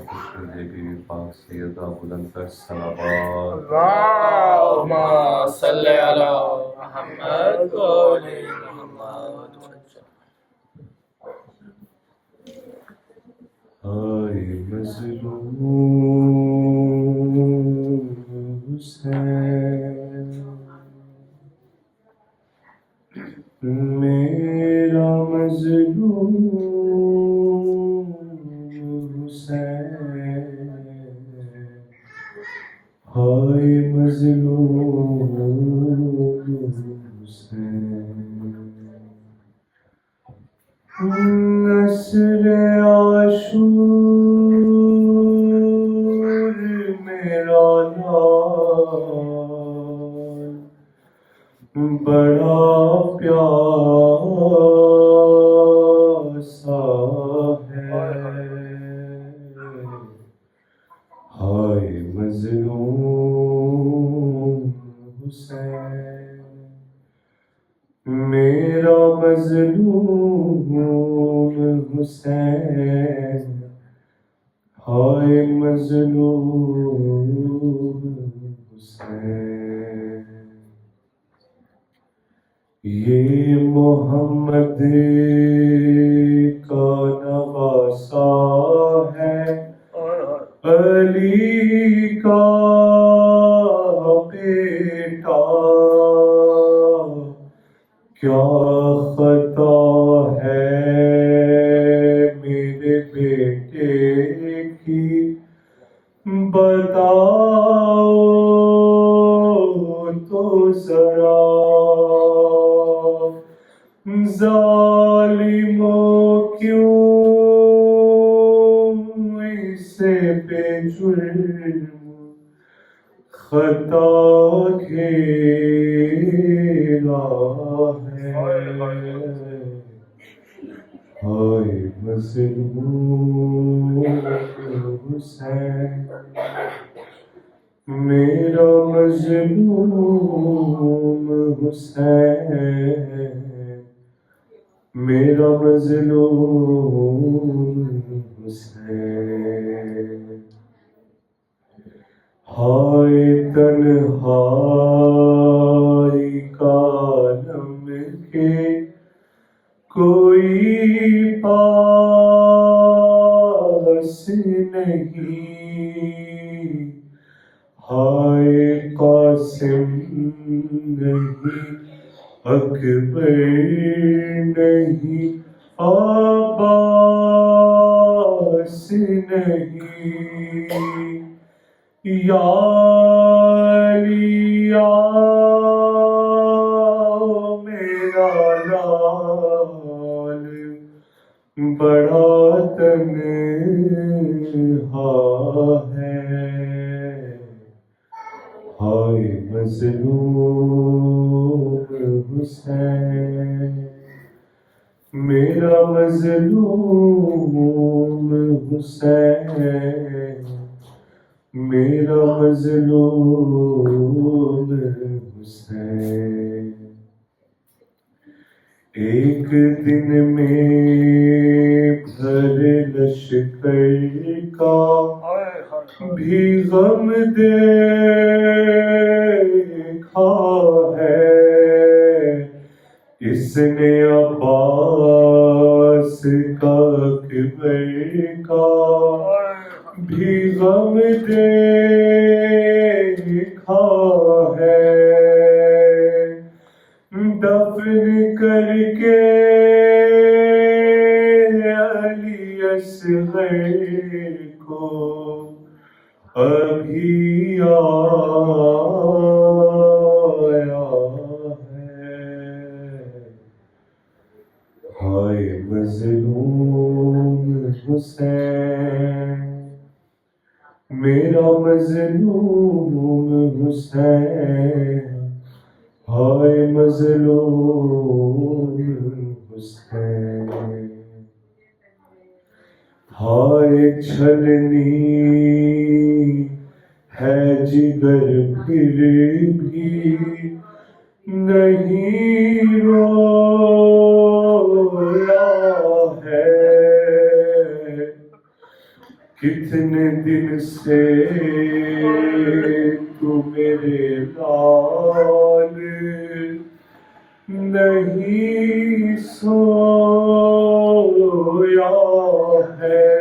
بیوی پاک سیدہ بلند کر صلوات اللہم صلی علی محمد و علی محمد. ہائے مظلوم حسین، میرا مظلوم حسین، ہائے مظلوم حسین، نصر عاشور میرا لال بڑا پیاسا ہے، ہائے مظلوم حسین، میرا مظلوم حسین، ہائے مظلوم حسین، یہ محمد کا نواسا ہے، علی کا بیٹا، کیا خطا ہے میرے بیٹے کی، بتاؤ تو ذرا، ظالموں کیوں اسے پہ جرم خطا گھیرا ہے، ہائے مظلوم حسین، میرا مظلوم حسین، میرا مظلوم حسین، ہائے تنہائی کا عالم کے کوئی پاس نہیں، ہائے قاسم نہیں، اکبر نہیں، عباس نہیں، یا علی یا میرا لال بڑا تنہا ہے، ہائے مظلوم حسین، میرا مظلوم حسین، میرا مظلوم حسین، ایک دن میں بھر لشکر کا بھی غم دیکھا ہے، اس نے عباس کا اکبر کا بھی غم دیکھا ہے، دفن کر کے علی اصغر کو ابھی آیا ہے، ہائے مظلوم حسین، میرا مظلوم حسین، ہائے مظلوم حسین، ہائے چھلنی ہے جگر پھر بھی نہیں رویا ہے، کتنے دن سے تو میرے لال نہیں سویا ہے،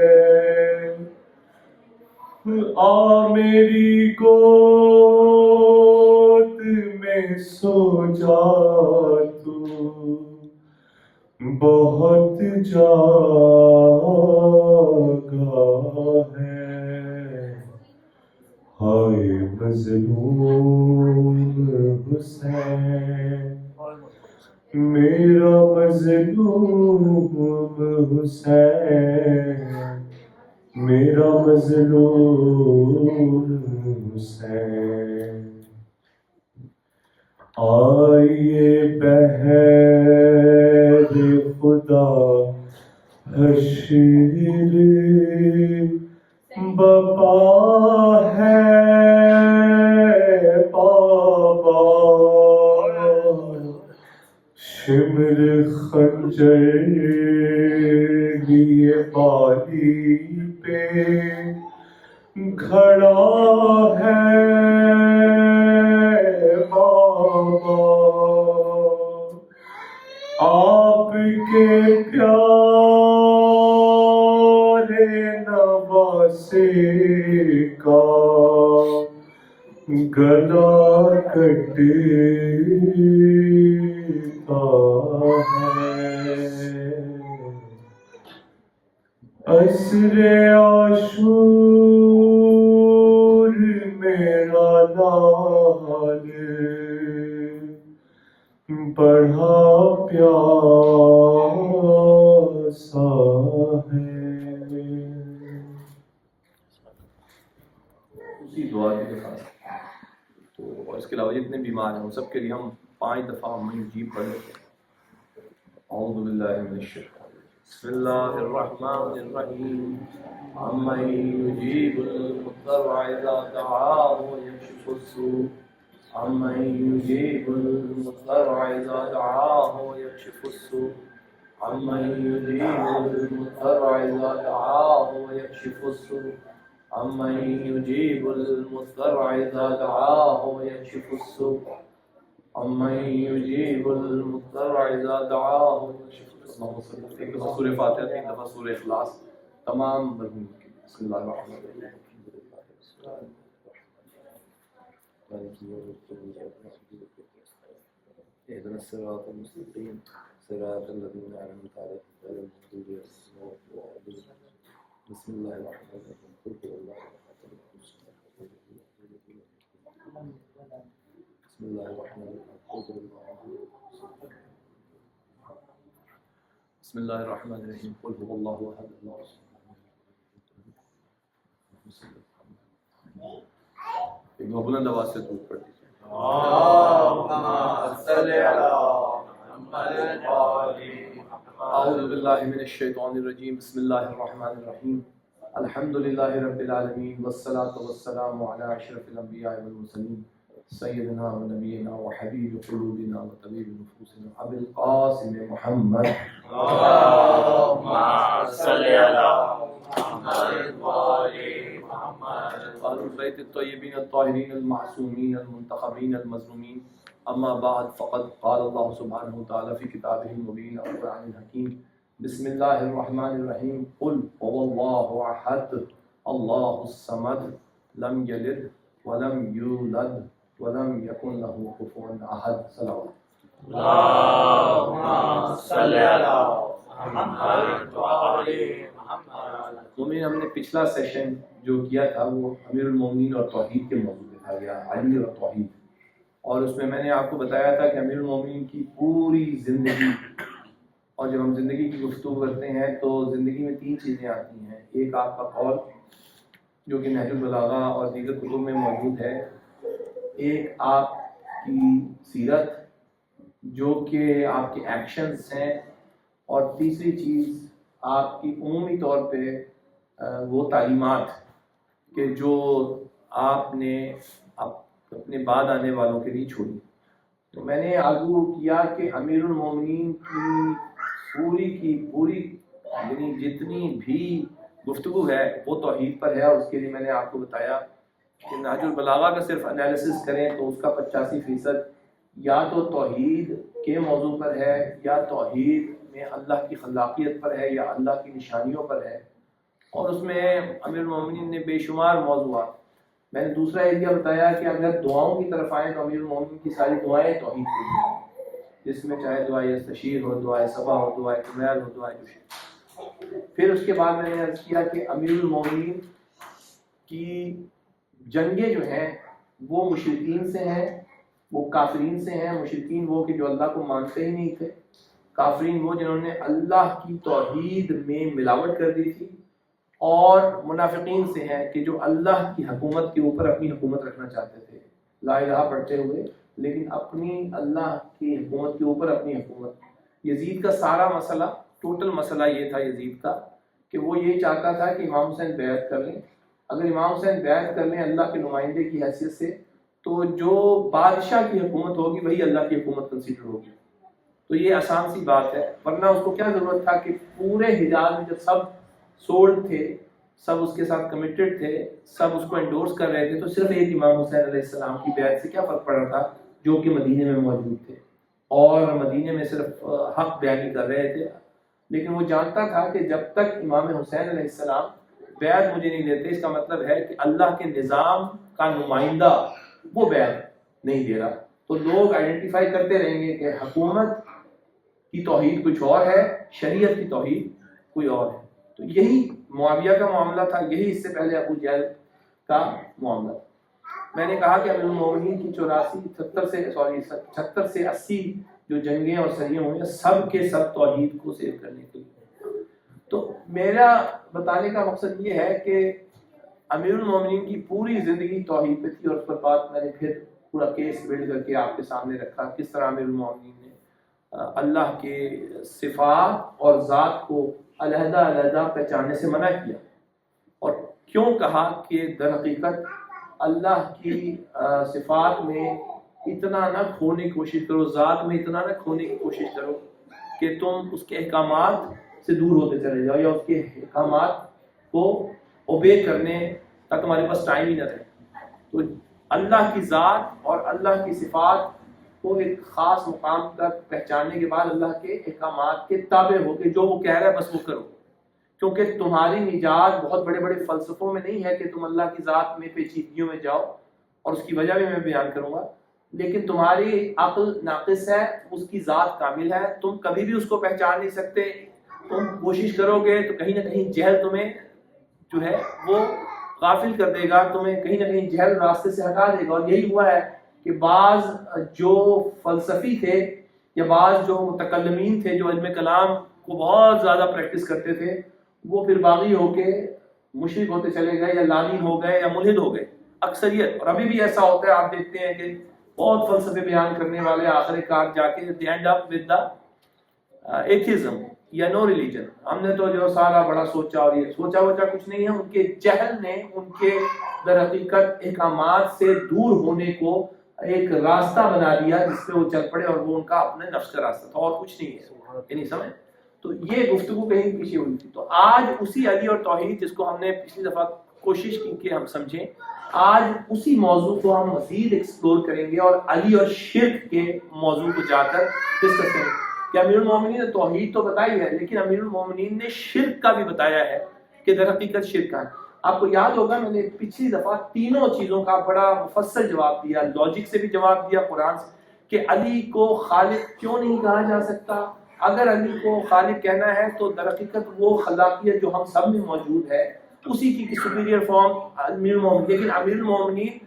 آ میری گود میں سو جا تو، بہت جاگا ہے، ہائے مظلوم حسین، میرا مظلوم حسین، میرا مظلوم حسین، آئیے بہر خدا حشر بپا ہے بابا، شمر خنجر لیے بالی پہ کھڑا ہے بابا، آپ کے پیارے نواسے کا گلا کٹتا ہے، عصر عاشور میرا لال بڑھا پیاسا ہے۔ اسی دعا کے ساتھ تو اور اس کے علاوہ جتنے بیمار ہیں ان سب کے لیے ہم 5 دفعہ من جیب پڑھ لیتے ہیں۔ اعوذ باللہ من الشیطان بسم اللہ الرحمن الرحیم عمن یجیب المضطر اذا دعاه ویکشف السوء عمن یجیب المضطر اذا دعاه ویکشف السوء عمن یجیب المضطر اذا دعاه ویکشف السوء عمن يجيب المضطر إذا دعاه ويكشف السوء عمن يجيب المضطر إذا دعاه ويكشف السوء۔ ایک دفعہ سورہ فاتحہ، ایک دفعہ سورہ اخلاص، تمام مرحوم کے لیے۔ بسم اللہ الرحمن الرحیم۔ اهدنا الصراط المستقيم صراط الذين أنعمت عليهم غير المغضوب عليهم ولا الضالين۔ بسم الله الرحمن الرحيم قل هو الله أحد بسم الله الرحمن الرحيم قل هو الله أحد بسم الله الرحمن الرحيم قل هو الله أحد الله ایک دو بلند آواز سے دودھ پڑھ دیجیے۔ اللهم صل على محمد اعوذ باللہ من الشیطان الرجیم بسم اللہ الرحمن الرحیم الحمد للہ رب العالمین والصلاة والسلام علی اشرف الانبیاء والمرسلین سیدنا و نبینا و حبیب قلوبنا و طبیب نفوسنا ابی القاسم محمد۔ اللهم صل على محمد وآل محمد آل البیت الطیبین الطاہرین المعصومین المنتخبین المظلومین، اما بعد فقد قال اللہ سبحانہ وتعالی فی کتابہ المبین القرآن الحکیم بسم اللہ الرحمن الرحیم قل هو اللہ احد اللہ الصمد لم یلد ولم یولد ولم یکن له کفوا احد۔ صلوات۔ اللهم صل على محمد وآل محمد۔ مومن، ہم نے پچھلا سیشن جو کیا تھا وہ امیر المومنین اور توحید کے موضوع پہ تھا، یا علی اور توحید، اور اس میں نے آپ کو بتایا تھا کہ امیر المومنین کی پوری زندگی، اور جب ہم زندگی کی گفتگو کرتے ہیں تو زندگی میں 3 چیزیں آتی ہیں۔ ایک آپ کا قول جو کہ نہج البلاغہ اور دیگر کتب میں موجود ہے، ایک آپ کی سیرت جو کہ آپ کے ایکشنز ہیں، اور تیسری چیز آپ کی عمومی طور پہ وہ تعلیمات کہ جو آپ نے اپنے بعد آنے والوں کے لیے چھوڑی۔ تو میں نے آرگو کیا کہ امیر المومنین کی پوری یعنی جتنی بھی گفتگو ہے وہ توحید پر ہے، اور اس کے لیے میں نے آپ کو بتایا کہ نہج البلاغہ کا صرف انالیسس کریں تو اس کا 85% یا تو توحید کے موضوع پر ہے، یا توحید میں اللہ کی خلاقیت پر ہے، یا اللہ کی نشانیوں پر ہے، اور اس میں امیر المومنین نے بے شمار موضوعات. میں نے دوسرا ایریا بتایا کہ اگر دعاؤں کی طرف آئیں تو امیر المومنین کی ساری دعائیں توحید کے لیے ہیں، جس میں چاہے دعائے استشیر ہو، دعائے صبا ہو، دعائے کمیل ہو، دعائے جوشی. پھر اس کے بعد میں نے عرض کیا کہ امیر المومنین کی جنگیں جو ہیں وہ مشرکین سے ہیں، وہ کافرین سے ہیں. مشرکین وہ کہ جو اللہ کو مانتے ہی نہیں تھے، کافرین وہ جنہوں نے اللہ کی توحید میں ملاوٹ کر دی تھی، اور منافقین سے ہیں کہ جو اللہ کی حکومت کے اوپر اپنی حکومت رکھنا چاہتے تھے، لا الہ پڑھتے ہوئے لیکن اپنی اللہ کی حکومت کے اوپر اپنی حکومت. یزید کا سارا مسئلہ، ٹوٹل مسئلہ یہ تھا یزید کا کہ وہ یہ چاہتا تھا کہ امام حسین بیعت کر لیں. اگر امام حسین بیعت کر لیں اللہ کے نمائندے کی حیثیت سے تو جو بادشاہ کی حکومت ہوگی وہی اللہ کی حکومت کنسیڈر ہوگی. تو یہ آسان سی بات ہے، ورنہ اس کو کیا ضرورت تھا کہ پورے حجاز میں جب سب سولڈ تھے، سب اس کے ساتھ کمیٹڈ تھے، سب اس کو انڈورس کر رہے تھے، تو صرف ایک امام حسین علیہ السلام کی بیعت سے کیا فرق پڑ رہا تھا جو کہ مدینے میں موجود تھے اور مدینے میں صرف حق بیانی کر رہے تھے. لیکن وہ جانتا تھا کہ جب تک امام حسین علیہ السلام بیعت مجھے نہیں دیتے، اس کا مطلب ہے کہ اللہ کے نظام کا نمائندہ وہ بیعت نہیں دے رہا. تو لوگ آئیڈینٹیفائی کرتے رہیں گے کہ حکومت کی توحید کچھ اور ہے، شریعت کی توحید کوئی اور ہے. تو یہی معاویہ کا معاملہ تھا، یہی اس سے پہلے ابو جہل کا معاملہ. میں نے کہا کہ امیر المومنین کی 76 سے 80 جو جنگیں اور سریاں ہوئی ہیں سب کے سب توحید کو سیو کرنے کے لیے. تو میرا بتانے کا مقصد یہ ہے کہ امیر المومنین کی پوری زندگی توحید پہ تھی، اور اس پر بات میں نے پھر پورا کیس بلڈ کر کے آپ کے سامنے رکھا، کس طرح امیر المومنین نے اللہ کے صفات اور ذات کو علیحدہ علیحدہ پہچاننے سے منع کیا، اور کیوں کہا کہ در حقیقت اللہ کی صفات میں اتنا نہ کھونے کی کوشش کرو، ذات میں اتنا نہ کھونے کی کوشش کرو کہ تم اس کے احکامات سے دور ہوتے چلے جاؤ، یا اس کے احکامات کو اوبے کرنے تک تمہارے پاس ٹائم ہی نہ رہے. تو اللہ کی ذات اور اللہ کی صفات کو ایک خاص مقام تک پہچاننے کے بعد اللہ کے احکامات کے تابع ہو کے جو وہ کہہ رہا ہے بس وہ کرو، کیونکہ تمہاری نجات بہت بڑے بڑے فلسفوں میں نہیں ہے کہ تم اللہ کی ذات میں پیچیدگیوں میں جاؤ، اور اس کی وجہ بھی میں بیان کروں گا. لیکن تمہاری عقل ناقص ہے، اس کی ذات کامل ہے، تم کبھی بھی اس کو پہچان نہیں سکتے. تم کوشش کرو گے تو کہیں نہ کہیں جہل تمہیں جو ہے وہ غافل کر دے گا، تمہیں کہیں نہ کہیں جہل راستے سے ہٹا دے گا. اور یہی ہوا ہے کہ بعض جو فلسفی تھے یا بعض جو متکلمین تھے جو علم کلام کو بہت زیادہ پریکٹس کرتے تھے، وہ پھر باغی ہو کے مشرک ہوتے چلے گئے، یا لعین ہو گئے، یا ملحد ہو گئے اکثریت. اور ابھی بھی ایسا ہوتا ہے، آپ دیکھتے ہیں کہ بہت فلسفے بیان کرنے والے آخر کار جا کے they end up with the atheism یا نو ریلیجن. ہم نے تو جو سارا بڑا سوچا، اور یہ سوچا ووچا کچھ نہیں ہے، ان کے جہل نے ان کے در حقیقت احکامات سے دور ہونے کو ایک راستہ بنا دیا جس پہ وہ چل پڑے، اور وہ ان کا اپنے نفس کا راستہ تھا اور کچھ نہیں ہے. یہ نہیں سمجھ. تو یہ گفتگو کہیں پیچھے ہوئی تھی. تو آج اسی علی اور توحید جس کو ہم نے پچھلی دفعہ کوشش کی کہ ہم سمجھیں، آج اسی موضوع کو ہم مزید ایکسپلور کریں گے، اور علی اور شرک کے موضوع کو جا کر ڈسکس کریں گے کہ امیر المومنین نے توحید تو بتائی ہے، لیکن امیر المومنین نے شرک کا بھی بتایا ہے کہ در حقیقت شرک کا ہے. آپ کو یاد ہوگا میں نے پچھلی دفعہ تینوں چیزوں کا بڑا مفصل جواب دیا، لاجک سے بھی جواب دیا، قرآن سے، کہ علی کو خالق کیوں نہیں کہا جا سکتا. اگر علی کو خالق کہنا ہے تو در حقیقت وہ خلاقیت جو ہم سب میں موجود ہے اسی کی سپیریئر فارم امیر المومنین. لیکن امیر المومنین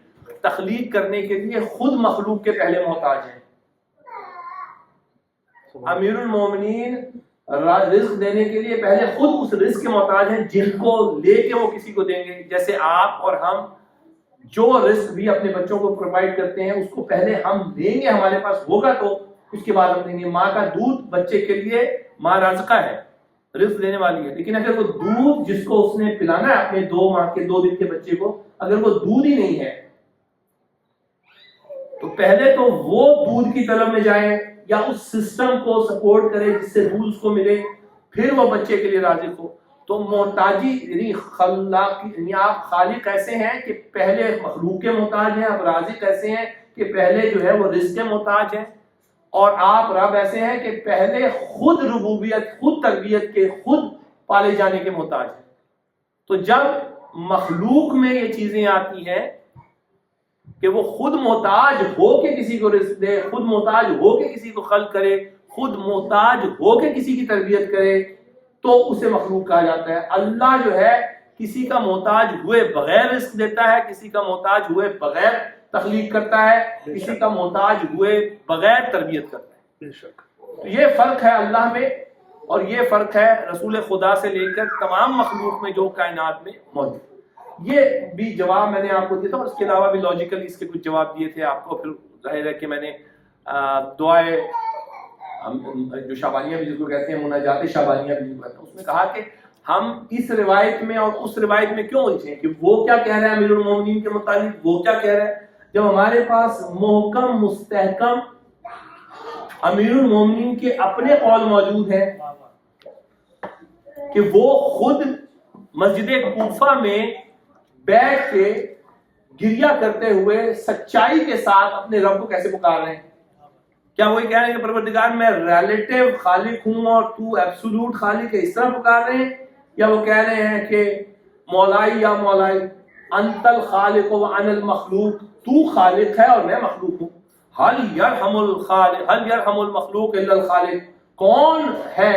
تخلیق کرنے کے لیے خود مخلوق کے پہلے محتاج ہیں. امیر المومنین رزق دینے کے لیے پہلے خود اس رزق کے محتاج ہیں جن کو لے کے وہ کسی کو دیں گے. جیسے آپ اور ہم جو رزق بھی اپنے بچوں کو پرووائڈ کرتے ہیں اس کو پہلے ہم دیں گے، ہمارے پاس ہوگا تو اس کے بعد ہم دیں گے. ماں کا دودھ بچے کے لیے ماں رازقہ ہے، رزق دینے والی ہے. لیکن اگر وہ دودھ جس کو اس نے پلانا ہے اپنے 2 ماہ کے 2 دن کے بچے کو، اگر وہ دودھ ہی نہیں ہے تو پہلے تو وہ دودھ کی طلب میں جائے یا اس سسٹم کو سپورٹ کرے جس سے دودھ اس کو ملے، پھر وہ بچے کے لیے رازق ہو. تو محتاجی یعنی خلاق، یعنی آپ خالق ایسے ہیں کہ پہلے مخلوق کے محتاج ہیں، آپ رازق ایسے ہیں کہ پہلے جو ہے وہ رزق کے محتاج ہیں، اور آپ رب ایسے ہیں کہ پہلے خود ربوبیت، خود تربیت کے، خود پالے جانے کے محتاج ہیں۔ تو جب مخلوق میں یہ چیزیں آتی ہیں کہ وہ خود محتاج ہو کے کسی کو رزق دے، خود محتاج ہو کے کسی کو خلق کرے، خود محتاج ہو کے کسی کی تربیت کرے، تو اسے مخلوق کہا جاتا ہے۔ اللہ جو ہے کسی کا محتاج ہوئے بغیر رزق دیتا ہے، کسی کا محتاج ہوئے بغیر تخلیق کرتا ہے، کسی کا محتاج ہوئے بغیر تربیت کرتا ہے۔ بے شک تو یہ فرق ہے اللہ میں، اور یہ فرق ہے رسول خدا سے لے کر تمام مخلوق میں جو کائنات میں موجود۔ یہ بھی جواب میں نے آپ کو دیا تھا، اور اس کے علاوہ بھی لاجیکلی اس کے کچھ جواب دیے تھے آپ کو۔ پھر ظاہر ہے کہ میں نے دعائے جو شعبانیہ بھی جس کو کہتے ہیں، مناجات شعبانیہ بھی جو کہتے ہیں، اس میں کہا کہ ہم اس روایت میں اور اس روایت میں کیوں الجھے کہ وہ کیا کہہ رہے ہیں امیر المومنین کے متعلق، وہ کیا کہہ رہے ہیں، جب ہمارے پاس محکم مستحکم امیر المومنین کے اپنے قول موجود ہیں کہ وہ خود مسجد کوفہ میں بیٹھ کے گریہ کرتے ہوئے سچائی کے ساتھ اپنے رب کو کیسے پکار رہے ہیں۔ کیا وہی کہہ رہے ہیں کہ پروردگار میں ریلیٹو خالق ہوں اور تو ایبسولوٹ خالق ہے، اس طرح پکار رہے ہیں، یا وہ کہہ رہے ہیں کہ مولائی یا مولائی انت الخالق و انا المخلوق، تو خالق ہے اور میں مخلوق ہوں۔ حل یرحم الخالق، حل یرحم المخلوق الا الخالق، کون ہے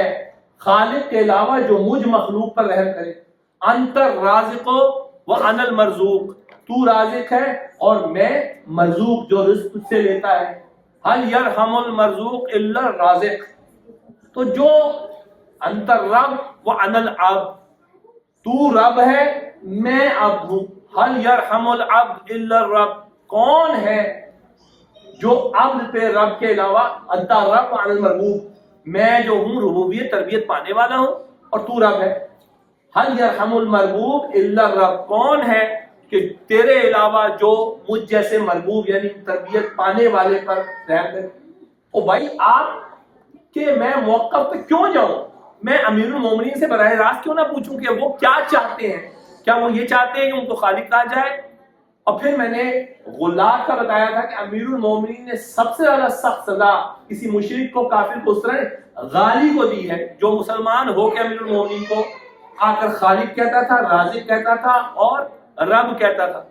خالق کے علاوہ جو مجھ مخلوق پر رحم کرے۔ انت الرازق و انا المرزوق، تو رازق ہے اور میں مرزوق جو رزق تجھ سے لیتا ہے۔ حل یرحم المرزوق الا الرازق، تو جو انت الرب و انا العبد، تو رب ہے میں عبد ہوں۔ حل یرحم العبد الا الرب، کون ہے جو عبد پہ رب کے علاوہ، انت الرب و انا المربوب، میں جو ہوں ربوبیت تربیت پانے والا ہوں اور تو رب ہے۔ حل یرحم المربوب الا الرب، کون ہے کہ تیرے علاوہ جو مجھ جیسے مربوب یعنی تربیت پانے والے پر رحم کرے۔ او بھائی آپ کہ میں موقف پہ کیوں جاؤں، میں امیر المومنین سے براہ راست کیوں نہ پوچھوں کہ وہ کیا چاہتے ہیں، کیا وہ یہ چاہتے ہیں کہ ان کو خالق کہا جائے؟ اور پھر میں نے غلات کا بتایا تھا کہ امیر المومنین نے سب سے زیادہ سخت سزا کسی مشرک کو، کافر کو، اس طرح غالی کو دی ہے جو مسلمان ہو کے امیر المومنین کو آ کر خالق کہتا تھا، رازق کہتا تھا اور رب کہتا تھا،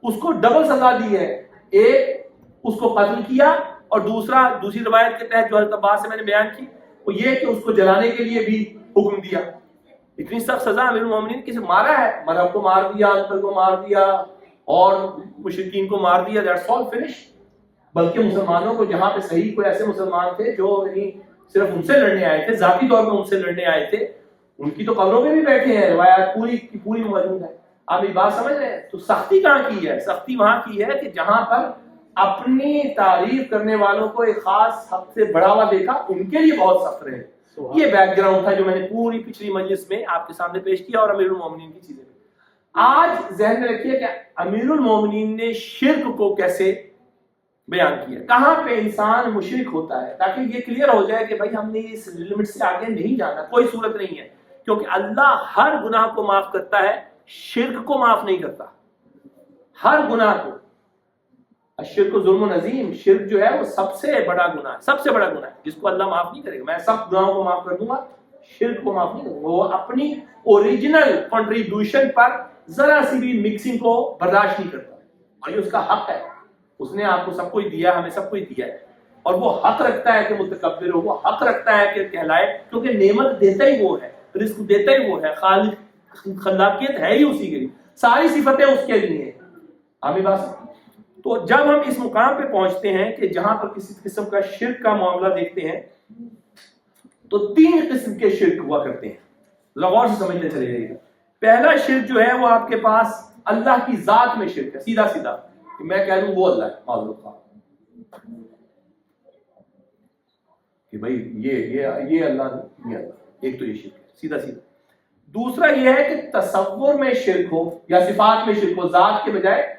اس کو ڈبل سزا دی ہے۔ ایک اس کو قتل کیا، اور دوسری روایت کے تحت جو حضرت عباس سے میں نے بیان کی وہ یہ کہ اس کو جلانے کے لیے بھی حکم دیا۔ اتنی سخت سزا امیر المومنین کسی مارا ہے، مرہب کو مار دیا، انتر کو مار دیا اور مشرکین کو مار دیا، دیٹس آل فنش۔ بلکہ مسلمانوں کو جہاں پہ صحیح کوئی ایسے مسلمان تھے جو یعنی صرف ان سے لڑنے آئے تھے، ذاتی طور پہ ان سے لڑنے آئے تھے، ان کی تو قبروں میں بھی بیٹھے ہیں، روایات پوری کی پوری موجود ہے۔ آپ یہ بات سمجھ رہے ہیں؟ تو سختی کہاں کی ہے؟ سختی وہاں کی ہے کہ جہاں پر اپنی تعریف کرنے والوں کو ایک خاص حق سے بڑھاوا دیکھا، ان کے لیے بہت سخت رہے۔ یہ بیک گراؤنڈ تھا جو میں نے پوری پچھلی مجلس میں آپ کے سامنے پیش کیا، اور امیر المومنین کی چیزیں۔ آج ذہن میں رکھیے کہ امیر المومنین نے شرک کو کیسے بیان کیا، کہاں پہ انسان مشرک ہوتا ہے، تاکہ یہ کلیئر ہو جائے کہ بھائی ہم نے اس لمٹ سے آگے نہیں جانا، کوئی صورت نہیں ہے، کیونکہ اللہ ہر گناہ کو معاف کرتا ہے، شرک کو معاف نہیں کرتا، ہر گناہ کو۔ الشرک ظلم عظیم، شرک جو ہے وہ سب سے بڑا گناہ ہے، سب سے بڑا گناہ ہے جس کو اللہ معاف نہیں کرے گا۔ میں سب گناہوں کو معاف کر دوں گا، شرک کو معاف نہیں کروں گا۔ وہ اپنی اوریجنل کنٹریبیوشن پر ذرا سی بھی مکسنگ کو برداشت نہیں کرتا، اور یہ اس کا حق ہے، اس نے آپ کو سب کچھ دیا، ہمیں سب کچھ دیا ہے، اور وہ حق رکھتا ہے کہ متکبر ہو، وہ حق رکھتا ہے کہ کہلائے، کیونکہ نعمت دیتا ہی وہ ہے، رزق دیتا ہی وہ ہے، خالق خلاقیت ہے ہی اسی کے لیے، ساری صفتیں اس کے لیے ہیں۔ ہمیں بات تو جب ہم اس مقام پہ پہنچتے ہیں کہ جہاں پر کسی قسم کا شرک کا معاملہ دیکھتے ہیں تو 3 قسم کے شرک ہوا کرتے ہیں، غور سے سمجھتے چلے جائیے گا۔ پہلا شرک جو ہے وہ آپ کے پاس اللہ کی ذات میں شرک ہے، سیدھا سیدھا کہ میں کہہ دوں وہ اللہ ہے، معذرت خواہ کہ بھائی یہ اللہ نہیں، یہ اللہ، ایک تو یہ شرک ہے سیدھا سیدھا۔ دوسرا یہ ہے کہ تصور میں شرک ہو یا صفات میں شرک ہو، ذات کے بجائے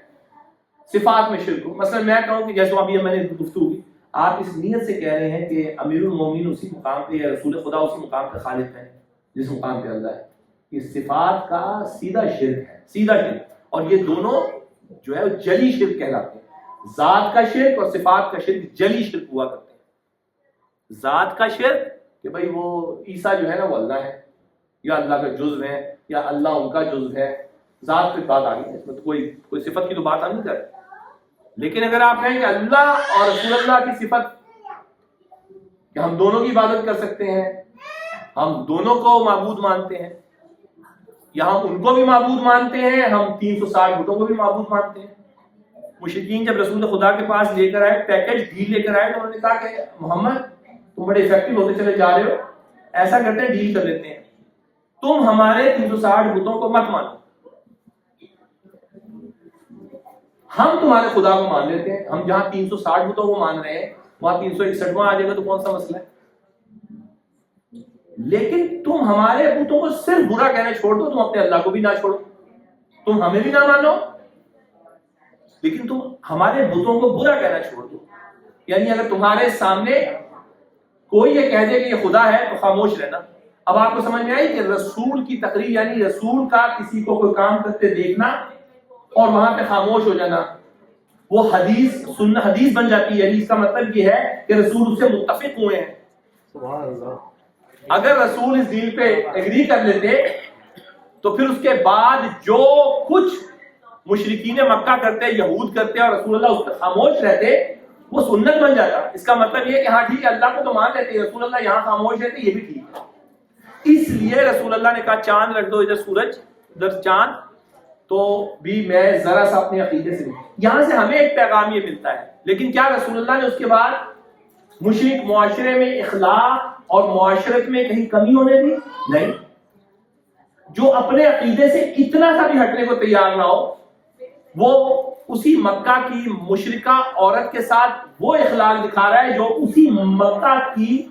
صفات میں شرک ہو۔ مثلا میں کہوں کہ جیسے ابھی میں نے گفتگو کی، آپ اس نیت سے کہہ رہے ہیں کہ امیر المومنین اسی مقام پہ یا رسول خدا اسی مقام پہ خالق ہے جس مقام پہ اللہ ہے، کہ صفات کا سیدھا شرک ہے، سیدھا شرک، اور یہ دونوں جو ہے جلی شرک کہلاتے ہیں۔ ذات کا شرک اور صفات کا شرک جلی شرک ہوا کرتے ہیں۔ ذات کا شرک کہ بھئی وہ عیسیٰ جو ہے نا وہ اللہ ہے، یا اللہ کا جزو ہے، یا اللہ ان کا جزو ہے، ذات کی بات آ گئی ہے، اس میں تو کوئی صفت کی تو بات نہیں کر رہے۔ لیکن اگر آپ کہیں کہ اللہ اور رسول اللہ کی صفت کہ ہم دونوں کی عبادت کر سکتے ہیں، ہم دونوں کو معبود مانتے ہیں، یا ہم ان کو بھی معبود مانتے ہیں، ہم 360 بتوں کو بھی معبود مانتے ہیں۔ مشرکین جب رسول خدا کے پاس لے کر آئے، پیکج ڈیل لے کر آئے، تو انہوں نے کہا کہ محمد تم بڑے افیکٹو ہوتے چلے جا رہے ہو، ایسا کرتے ہیں ڈیل کر لیتے ہیں، تم ہمارے 360 بتوں کو مت مانو، ہم تمہارے خدا کو مان لیتے ہیں۔ ہم جہاں 360 بتوں کو مان رہے ہیں وہاں 361واں آ جائے گا تو کون سا مسئلہ ہے؟ لیکن تم ہمارے بتوں کو صرف برا کہنا چھوڑ دو، تم اپنے اللہ کو بھی نہ چھوڑو، تم ہمیں بھی نہ مانو، لیکن تم ہمارے بتوں کو برا کہنا چھوڑ دو۔ یعنی اگر تمہارے سامنے کوئی یہ کہہ دے کہ یہ خدا ہے تو خاموش رہنا۔ اب آپ کو سمجھ میں آئی کہ رسول کی تقریر یعنی رسول کا کسی کو کوئی کام کرتے دیکھنا اور وہاں پہ خاموش ہو جانا، وہ حدیث سننا حدیث بن جاتی ہے۔ یعنی اس کا مطلب یہ ہے کہ رسول اس سے متفق ہوئے ہیں۔ سبحان اللہ۔ اگر رسول اس دین پہ ایگری کر لیتے تو پھر اس کے بعد جو کچھ مشرکین مکہ کرتے، یہود کرتے اور رسول اللہ اس پہ خاموش رہتے، وہ سنت بن جاتا۔ اس کا مطلب یہ کہ ہاں ٹھیک ہے اللہ کو تو مان لیتے، رسول اللہ یہاں خاموش رہتے، یہ بھی ٹھیک ہے۔ اس لیے رسول اللہ نے کہا چاند رکھ دو ادھر سورج ادھر چاند، تو بھی میں ذرا سا اپنے عقیدے سے یہاں سے ہمیں ایک پیغام یہ ملتا ہے۔ لیکن کیا رسول اللہ نے اس کے بعد مشرک معاشرے میں اخلاق اور معاشرت میں کہیں کمی ہونے دی؟ نہیں۔ جو اپنے عقیدے سے اتنا سا بھی ہٹنے کو تیار نہ ہو، وہ اسی مکہ کی مشرکہ عورت کے ساتھ وہ اخلاق دکھا رہا ہے جو اسی مکہ کی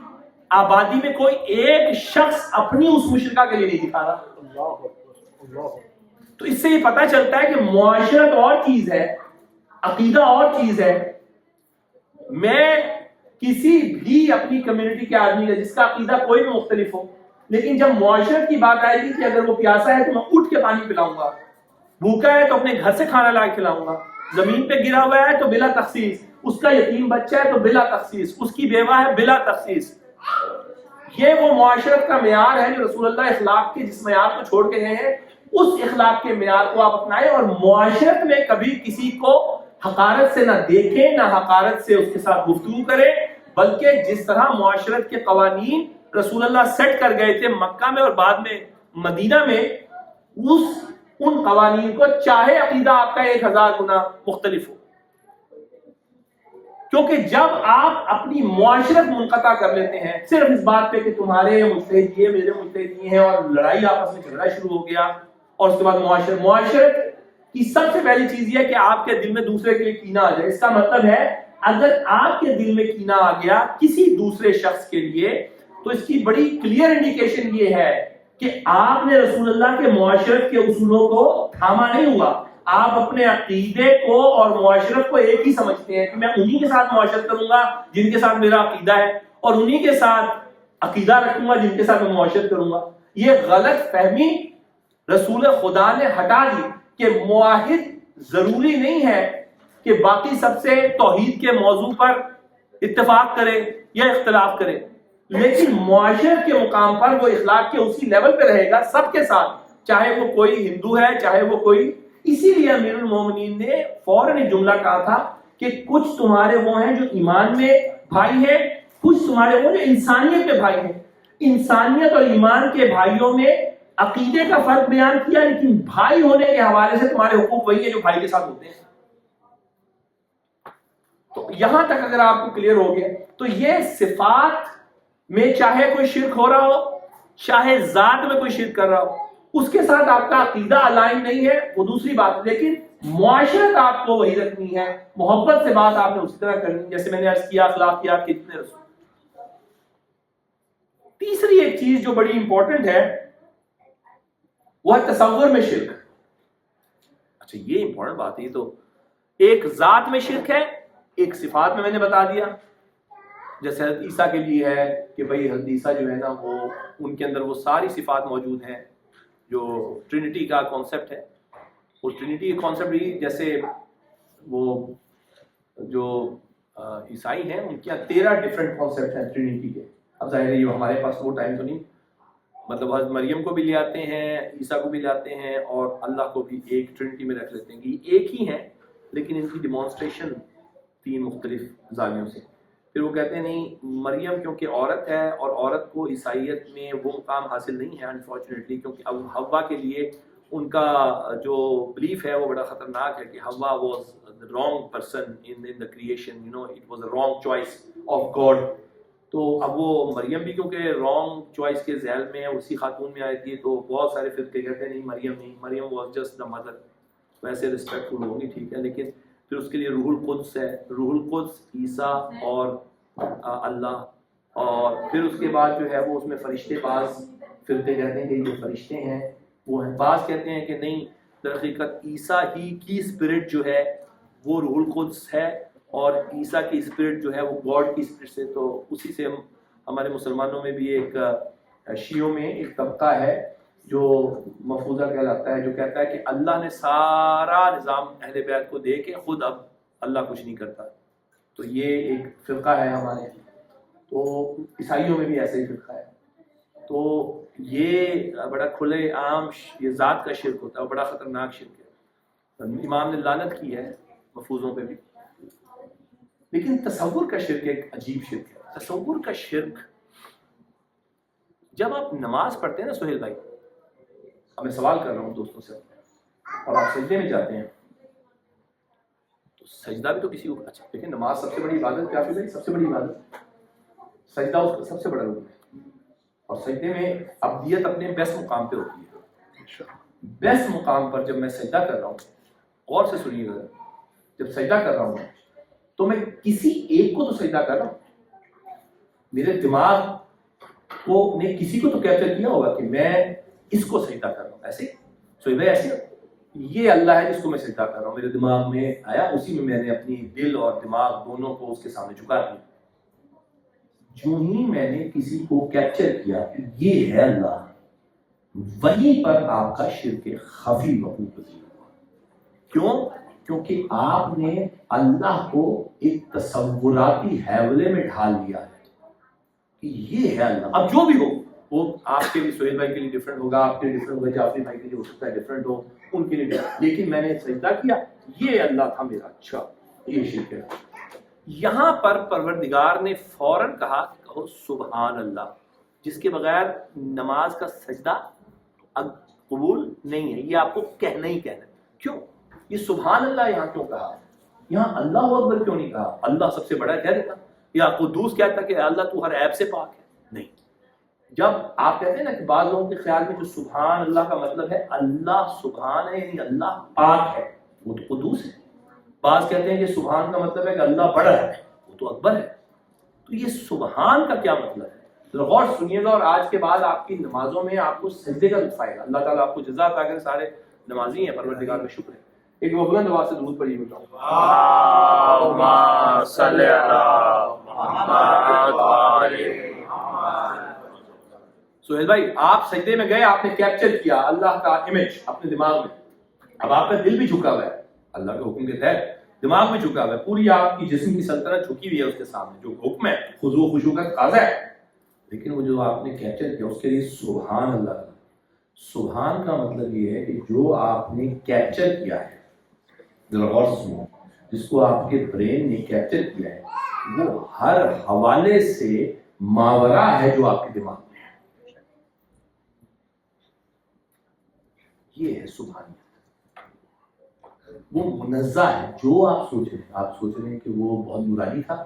آبادی میں کوئی ایک شخص اپنی اس مشرکہ کے لیے نہیں دکھا رہا۔ تو اس سے یہ پتہ چلتا ہے کہ معاشرت اور چیز ہے، عقیدہ اور چیز ہے۔ میں کسی بھی اپنی کمیونٹی کے آدمی کا جس کا عقیدہ کوئی بھی مختلف ہو، لیکن جب معاشرت کی بات آئے گی کہ اگر وہ پیاسا ہے تو میں اٹھ کے پانی پلاؤں گا، بھوکا ہے تو اپنے گھر سے کھانا لا کے کھلاؤں گا، زمین پہ گرا ہوا ہے تو بلا تخصیص، اس کا یتیم بچہ ہے تو بلا تخصیص، اس کی بیوہ ہے بلا تخصیص۔ یہ وہ معاشرت کا معیار ہے جو رسول اللہ اخلاق کے جس معیار کو چھوڑ کے گئے ہیں، اس اخلاق کے معیار کو آپ اپنائیں، اور معاشرت میں کبھی کسی کو حقارت سے نہ دیکھیں، نہ حقارت سے اس کے ساتھ گفتگو کریں، بلکہ جس طرح معاشرت کے قوانین رسول اللہ سیٹ کر گئے تھے مکہ میں اور بعد میں مدینہ میں، ان قوانین کو چاہے عقیدہ آپ کا 1000 گنا مختلف ہو، کیونکہ جب آپ اپنی معاشرت منقطع کر لیتے ہیں صرف اس بات پہ کہ تمہارے مجتہد یہ میرے مجتہد یہ ہیں، اور لڑائی آپس میں جھگڑا شروع ہو گیا، اور اس کے بعد معاشرت کی سب سے پہلی چیز یہ ہے کہ آپ کے دل میں دوسرے کے لیے کینہ آ جائے۔ اس کا مطلب ہے اگر آپ کے دل میں کینہ آ گیا کسی دوسرے شخص کے لیے، تو اس کی بڑی کلیئر انڈیکیشن یہ ہے کہ آپ نے رسول اللہ کے معاشرت کے اصولوں کو تھاما نہیں ہوا۔ آپ اپنے عقیدے کو اور معاشرت کو ایک ہی سمجھتے ہیں کہ میں انہی کے ساتھ معاشرت کروں گا جن کے ساتھ میرا عقیدہ ہے، اور انہی کے ساتھ عقیدہ رکھوں گا جن کے ساتھ میں معاشرت کروں گا۔ یہ غلط فہمی رسول خدا نے ہٹا دی کہ معاہد ضروری نہیں ہے کہ باقی سب سے توحید کے موضوع پر اتفاق کرے یا اختلاف کرے، لیکن معاشرت کے مقام پر وہ اخلاق کے اسی لیول پہ رہے گا سب کے ساتھ، چاہے وہ کوئی ہندو ہے چاہے وہ کوئی۔ اسی لیے امیر المومنین نے فوراً ایک جملہ کہا تھا کہ کچھ تمہارے وہ ہیں جو ایمان میں بھائی ہیں، کچھ تمہارے وہ جو انسانیت میں بھائی ہیں۔ انسانیت اور ایمان کے بھائیوں میں عقیدے کا فرق بیان کیا، لیکن بھائی ہونے کے حوالے سے تمہارے حقوق وہی ہیں جو بھائی کے ساتھ ہوتے ہیں۔ تو یہاں تک اگر آپ کو کلیئر ہو گیا تو یہ صفات میں چاہے کوئی شرک ہو رہا ہو، چاہے ذات میں کوئی شرک کر رہا ہو، اس کے ساتھ آپ کا عقیدہ الائن نہیں ہے وہ دوسری بات، لیکن معاشرت آپ کو وہی رکھنی ہے، محبت سے بات آپ نے اسی طرح کرنی، جیسے میں نے عرض کیا اخلاقیات کے جتنے رسول۔ تیسری ایک چیز جو بڑی امپورٹنٹ ہے وہ ہے تصور میں شرک۔ اچھا یہ امپورٹنٹ بات ہے، تو ایک ذات میں شرک ہے، ایک صفات میں نے بتا دیا، جیسے حضرت عیسیٰ کے لیے ہے کہ بھئی حضرت عیسیٰ جو ہے نا وہ ان کے اندر وہ ساری صفات موجود ہیں جو ٹرینٹی کا کانسیپٹ ہے، وہ ٹرینٹی کا کانسیپٹ بھی جیسے وہ جو عیسائی ہیں ان کے 13 ڈفرینٹ کانسیپٹ ہیں ٹرینٹی کے. اب ظاہر ہے یہ ہمارے پاس وہ ٹائم تو نہیں، مطلب حضرت مریم کو بھی لے آتے ہیں، عیسیٰ کو بھی لے آتے ہیں، اور اللہ کو بھی ایک ٹرینٹی میں رکھ لیتے ہیں کہ یہ ایک ہی ہیں، لیکن ان کی ڈیمانسٹریشن 3 مختلف زاویوں سے. پھر وہ کہتے ہیں نہیں، مریم کیونکہ عورت ہے اور عورت کو عیسائیت میں وہ مقام حاصل نہیں ہے انفارچونیٹلی، کیونکہ اب حوا کے لیے ان کا جو بلیف ہے وہ بڑا خطرناک ہے کہ حوا was the wrong person in the creation, you know, it was a wrong choice of God. تو اب وہ مریم بھی کیونکہ رانگ چوائس کے ذیل میں اسی خاتون میں آئی تھی، تو بہت سارے فرقے کہتے ہیں نہیں مریم نہیں، مریم واز جسٹ دا مدر. ویسے رسپیکٹفل ہوگی ٹھیک ہے، لیکن پھر اس کے لیے روح القدس ہے، روح القدس عیسیٰ اور اللہ. اور پھر اس کے بعد جو ہے وہ اس میں فرشتے، بعض فرقے کہتے ہیں کہ جو فرشتے ہیں وہ ہیں، بعض کہتے ہیں کہ نہیں، در حقیقت عیسیٰ ہی کی اسپرٹ جو ہے وہ روح القدس ہے، اور عیسیٰ کی اسپرٹ جو ہے وہ گاڈ کی اسپرٹ سے. تو اسی سے ہمارے مسلمانوں میں بھی ایک شیعوں میں ایک طبقہ ہے جو مفروضہ کہلاتا ہے، جو کہتا ہے کہ اللہ نے سارا نظام اہل بیت کو دے کے خود اب اللہ کچھ نہیں کرتا. تو یہ ایک فرقہ ہے ہمارے. تو عیسائیوں میں بھی ایسا ہی فرقہ ہے. تو یہ بڑا کھلے عام یہ ذات کا شرک ہوتا ہے، بڑا خطرناک شرک ہے. امام نے لعنت کی ہے مفروضوں پہ بھی. لیکن تصور کا شرک ایک عجیب شرک ہے. تصور کا شرک، جب آپ نماز پڑھتے ہیں نا سہیل بھائی، اب میں سوال کر رہا ہوں دوستوں سے، اور آپ سجدے میں جاتے ہیں تو سجدہ بھی تو کسی کو، اچھا دیکھیں نماز سب سے بڑی عبادت کیا ہے؟ سب سے بڑی عبادت سجدہ، اس کا سب سے بڑا رکن ہے. اور سجدے میں عبدیت اپنے بیسٹ مقام پہ ہوتی ہے. بیسٹ مقام پر جب میں سجدہ کر رہا ہوں، غور سے سنیے گا، جب سجدہ کر رہا ہوں تو میں کسی ایک کو تو سجدہ کر رہا ہوں. میرے دماغ کو نے کسی کو تو کیپچر کیا ہوگا کہ میں اس کو سجدہ کر رہا ہوں. ایسے سوئی بھائی ایسے یہ اللہ ہے جس کو میں سجدہ کر رہا ہوں، میرے دماغ میں آیا، اسی میں نے اپنی دل اور دماغ دونوں کو اس کے سامنے جھکا دیا. جو ہی میں نے کسی کو کیپچر کیا کہ یہ ہے اللہ، وہیں پر آپ کا شرک خفی وقوع پذیر ہوا. کیوں؟ کیونکہ آپ نے اللہ کو ایک تصوراتی حیولے میں ڈھال دیا ہے کہ یہ ہے اللہ. اب جو بھی ہو، وہ آپ کے لیے سہیل بھائی کے لیے ڈفرینٹ ہوگا، آپ کے لیے ڈفرینٹ ہوگا، جعفری بھائی کے لیے ہو سکتا ہے ڈفرینٹ ہو، ان کے لیے، لیکن میں نے سجدہ کیا، یہ اللہ تھا میرا. اچھا یہ شرک ہے. یہاں پر پروردگار نے فوراً کہا کہ کہو سبحان اللہ، جس کے بغیر نماز کا سجدہ قبول نہیں ہے. یہ آپ کو کہنا ہی کہنا. کیوں یہ سبحان اللہ یہاں کیوں کہا؟ یہاں اللہ اکبر کیوں نہیں کہا؟ اللہ سب سے بڑا کہہ دیتا، یا قدوس کہتا کہ اللہ تو ہر عیب سے پاک ہے. نہیں. جب آپ کہتے ہیں نا کہ بعض لوگوں کے خیال میں جو سبحان اللہ کا مطلب ہے اللہ سبحان ہے، یعنی اللہ پاک ہے، وہ تو قدوس ہے. بعض کہتے ہیں کہ سبحان کا مطلب ہے کہ اللہ بڑا ہے، وہ تو اکبر ہے. تو یہ سبحان کا کیا مطلب ہے؟ غور سنیے گا، اور آج کے بعد آپ کی نمازوں میں آپ کو سجدے کا لطف آئے گا. اللہ تعالیٰ آپ کو جزا عطا کرے. سارے نمازی ہیں، پروردگار کا شکر ہے. ایک بلند آواز سے درود پڑھیے گا. اللهم صل على محمد وعلى سہیل بھائی، آپ سجدے میں گئے، آپ نے کیپچر کیا اللہ کا امیج اپنے دماغ میں. اب آپ کا دل بھی جھکا ہوا ہے اللہ کے حکم کے تحت، دماغ میں جھکا ہوا ہے، پوری آپ کی جسم کی سلطنت جھکی ہوئی ہے اس کے سامنے. جو حکم ہے خضوع و خشوع کا تقاضا ہے، لیکن وہ جو آپ نے کیپچر کیا اس کے لیے سبحان اللہ. سبحان کا مطلب یہ ہے کہ جو آپ نے کیپچر کیا ہے، غور سنو، جس کو آپ کے برین نے کیپچر کیا ہے، وہ ہر حوالے سے ماورا ہے جو آپ کے دماغ میں ہے. یہ ہے سبحانیت. وہ منزہ ہے. جو آپ سوچ رہے ہیں، آپ سوچ رہے ہیں کہ وہ بہت نورانی تھا،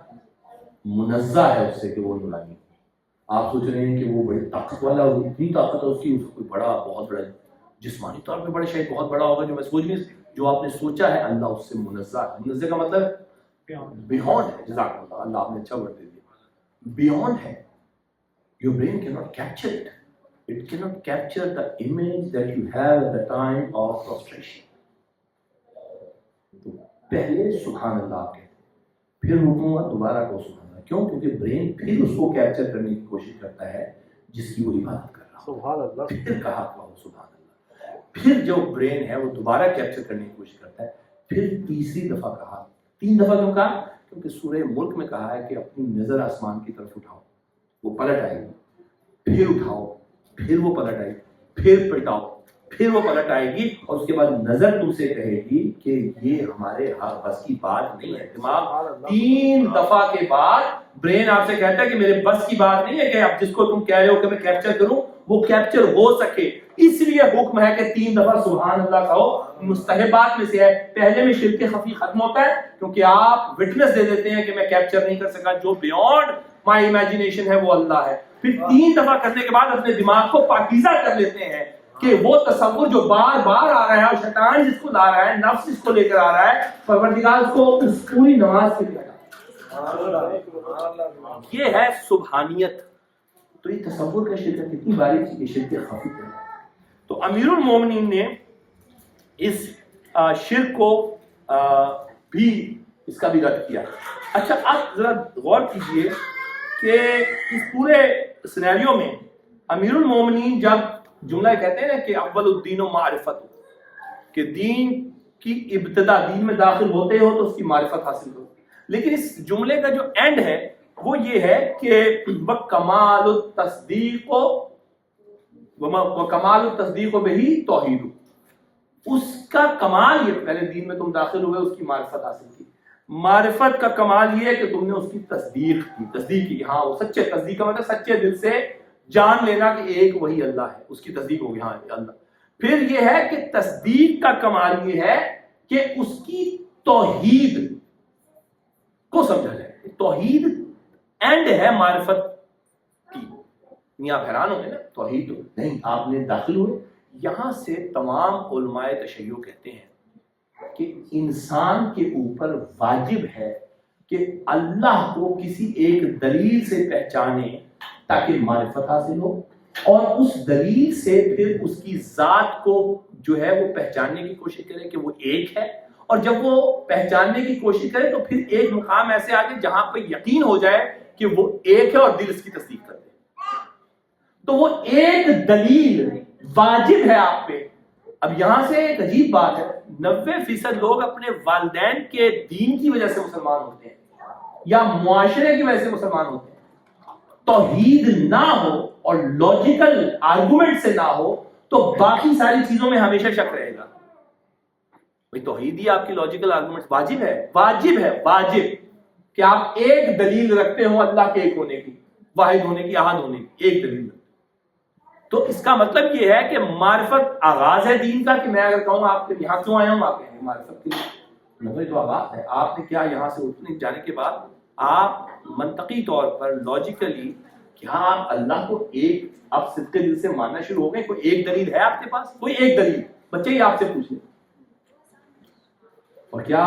منزہ ہے اس سے کہ وہ نورانی. آپ سوچ رہے ہیں کہ وہ بڑی طاقت والا، اتنی طاقت ہے اس کی، کوئی بڑا بہت بڑا جسمانی طور پہ بڑا شاید بہت بڑا ہوگا جو میں سوچ نہیں. جو آپ نے سوچا ہے اللہ اس سے منزہ ہے. منزہ کا مطلب بیونڈ ہے. جزاک اللہ، اللہ آپ نے اچھا ورڈ دے دیا. بیونڈ ہے. Your brain cannot capture it. It cannot capture the image that you have at the time of prostration. تو پہلے سبحان اللہ آپ کہتے ہیں، پھر حکم ہوا دوبارہ کو سبحان اللہ. کیوں؟ کیونکہ برین پھر اس کو کیپچر کرنے کی کوشش کرتا ہے جس کی وہ عبادت کر رہا ہے. سبحان اللہ. پھر کہا سبحان اللہ. پھر جو برین ہے وہ دوبارہ کیپچر کرنے کی کوشش کرتا ہے. پھر تیسری دفعہ کہا, 3 دفعہ کیوں کہا؟ کیونکہ سورہ ملک میں کہا ہے کہ اپنی نظر آسمان کی طرف اٹھاؤ, وہ پلٹ آئے گی, پھر اٹھاؤ, پھر وہ پلٹ آئے گی, پھر پلٹاؤ, پھر وہ پلٹ آئے گی, اور اس کے بعد نظر تم سے کہے گی کہ یہ ہمارے بس کی بات نہیں ہے. دماغ 3 دفعہ کے بعد برین آپ سے کہتا ہے کہ میرے بس کی بات نہیں ہے کہ اب جس کو تم کہہ رہے ہو کہ میں کیپچر کروں وہ کیپچر ہو سکے. اس لیے حکم ہے کہ 3 دفعہ سبحان اللہ کہو. مستحبات میں سے ہے. پہلے میں شرک خفی ختم ہوتا ہے کیونکہ آپ وٹنس دے دیتے ہیں کہ میں کیپچر نہیں کر سکا, جو بیونڈ مائی امیجنیشن ہے وہ اللہ ہے. پھر 3 دفعہ کرنے کے بعد اپنے دماغ کو پاکیزہ کر لیتے ہیں کہ وہ تصور جو بار بار آ رہا ہے, اور شیطان جس کو لا رہا ہے, نفس جس کو لے کر آ رہا ہے, پروردگار اس کو اس پوری نماز کے لیے. یہ ہے سبحانیت. تو یہ تصور کا شرک کتنی باریک چیز, شرک خفی ہے. تو امیر المومنین نے اس شرک کو بھی اس کا بھی رد کیا. اچھا آپ ذرا غور کیجئے کہ اس پورے سینیریو میں امیر المومنین جب جملہ کہتے ہیں نا کہ اول الدین و معرفت, کہ دین کی ابتدا, دین میں داخل ہوتے ہو تو اس کی معرفت حاصل کرو, لیکن اس جملے کا جو اینڈ ہے وہ یہ ہے کہ وَكَمَالُ التصدیق وَكَمَالُ التصدیق بِهِ تَوْحِیدُ, اس کا کمال یہ, پہلے دین میں تم داخل ہوئے اس کی معرفت حاصل کی, معرفت کا کمال یہ ہے کہ تم نے اس کی تصدیق کی, ہاں وہ سچے, تصدیق کا مطلب سچے دل سے جان لینا کہ ایک وہی اللہ ہے, اس کی تصدیق ہوگی ہاں اللہ. پھر یہ ہے کہ تصدیق کا کمال یہ ہے کہ اس کی توحید کو سمجھا جائے. توحید اینڈ ہے معرفت کی. آپ حیران ہوں گے نا, توحید نہیں, آپ نے داخل ہوئے. یہاں سے تمام علماء تشیع کہتے ہیں کہ انسان کے اوپر واجب ہے کہ اللہ کو کسی ایک دلیل سے پہچانے تاکہ معرفت حاصل ہو, اور اس دلیل سے پھر اس کی ذات کو جو ہے وہ پہچاننے کی کوشش کرے کہ وہ ایک ہے, اور جب وہ پہچاننے کی کوشش کرے تو پھر ایک مقام ایسے آگے جہاں پہ یقین ہو جائے کہ وہ ایک ہے اور دل اس کی تصدیق کر دے. تو وہ ایک دلیل واجب ہے آپ پہ. اب یہاں سے ایک عجیب بات ہے, 90% لوگ اپنے والدین کے دین کی وجہ سے مسلمان ہوتے ہیں یا معاشرے کی وجہ سے مسلمان ہوتے ہیں. توحید نہ ہو اور لاجیکل آرگومنٹ سے نہ ہو تو باقی ساری چیزوں میں ہمیشہ شک رہے گا. بھئی توحید ہی آپ کی لاجیکل آرگومنٹ واجب ہے کہ آپ ایک دلیل رکھتے ہو اللہ کے ایک ہونے کی, واحد ہونے کی, احد ہونے کی, ایک دلیل. تو اس کا مطلب یہ ہے کہ معرفت آغاز ہے دین کا. کہ میں اگر کہوں آپ کے یہاں کیوں آیا ہوں, آپ کہیں معرفت کے لیے, تو آغاز ہے. آپ نے کیا یہاں سے اٹھنے جانے کے بعد آپ منطقی طور پر لاجیکلی کیا آپ اللہ کو ایک آپ صدق دل سے ماننا شروع ہو گئے؟ کوئی ایک دلیل ہے آپ کے پاس؟ کوئی ایک دلیل بچے ہی آپ سے پوچھ لیں. اور کیا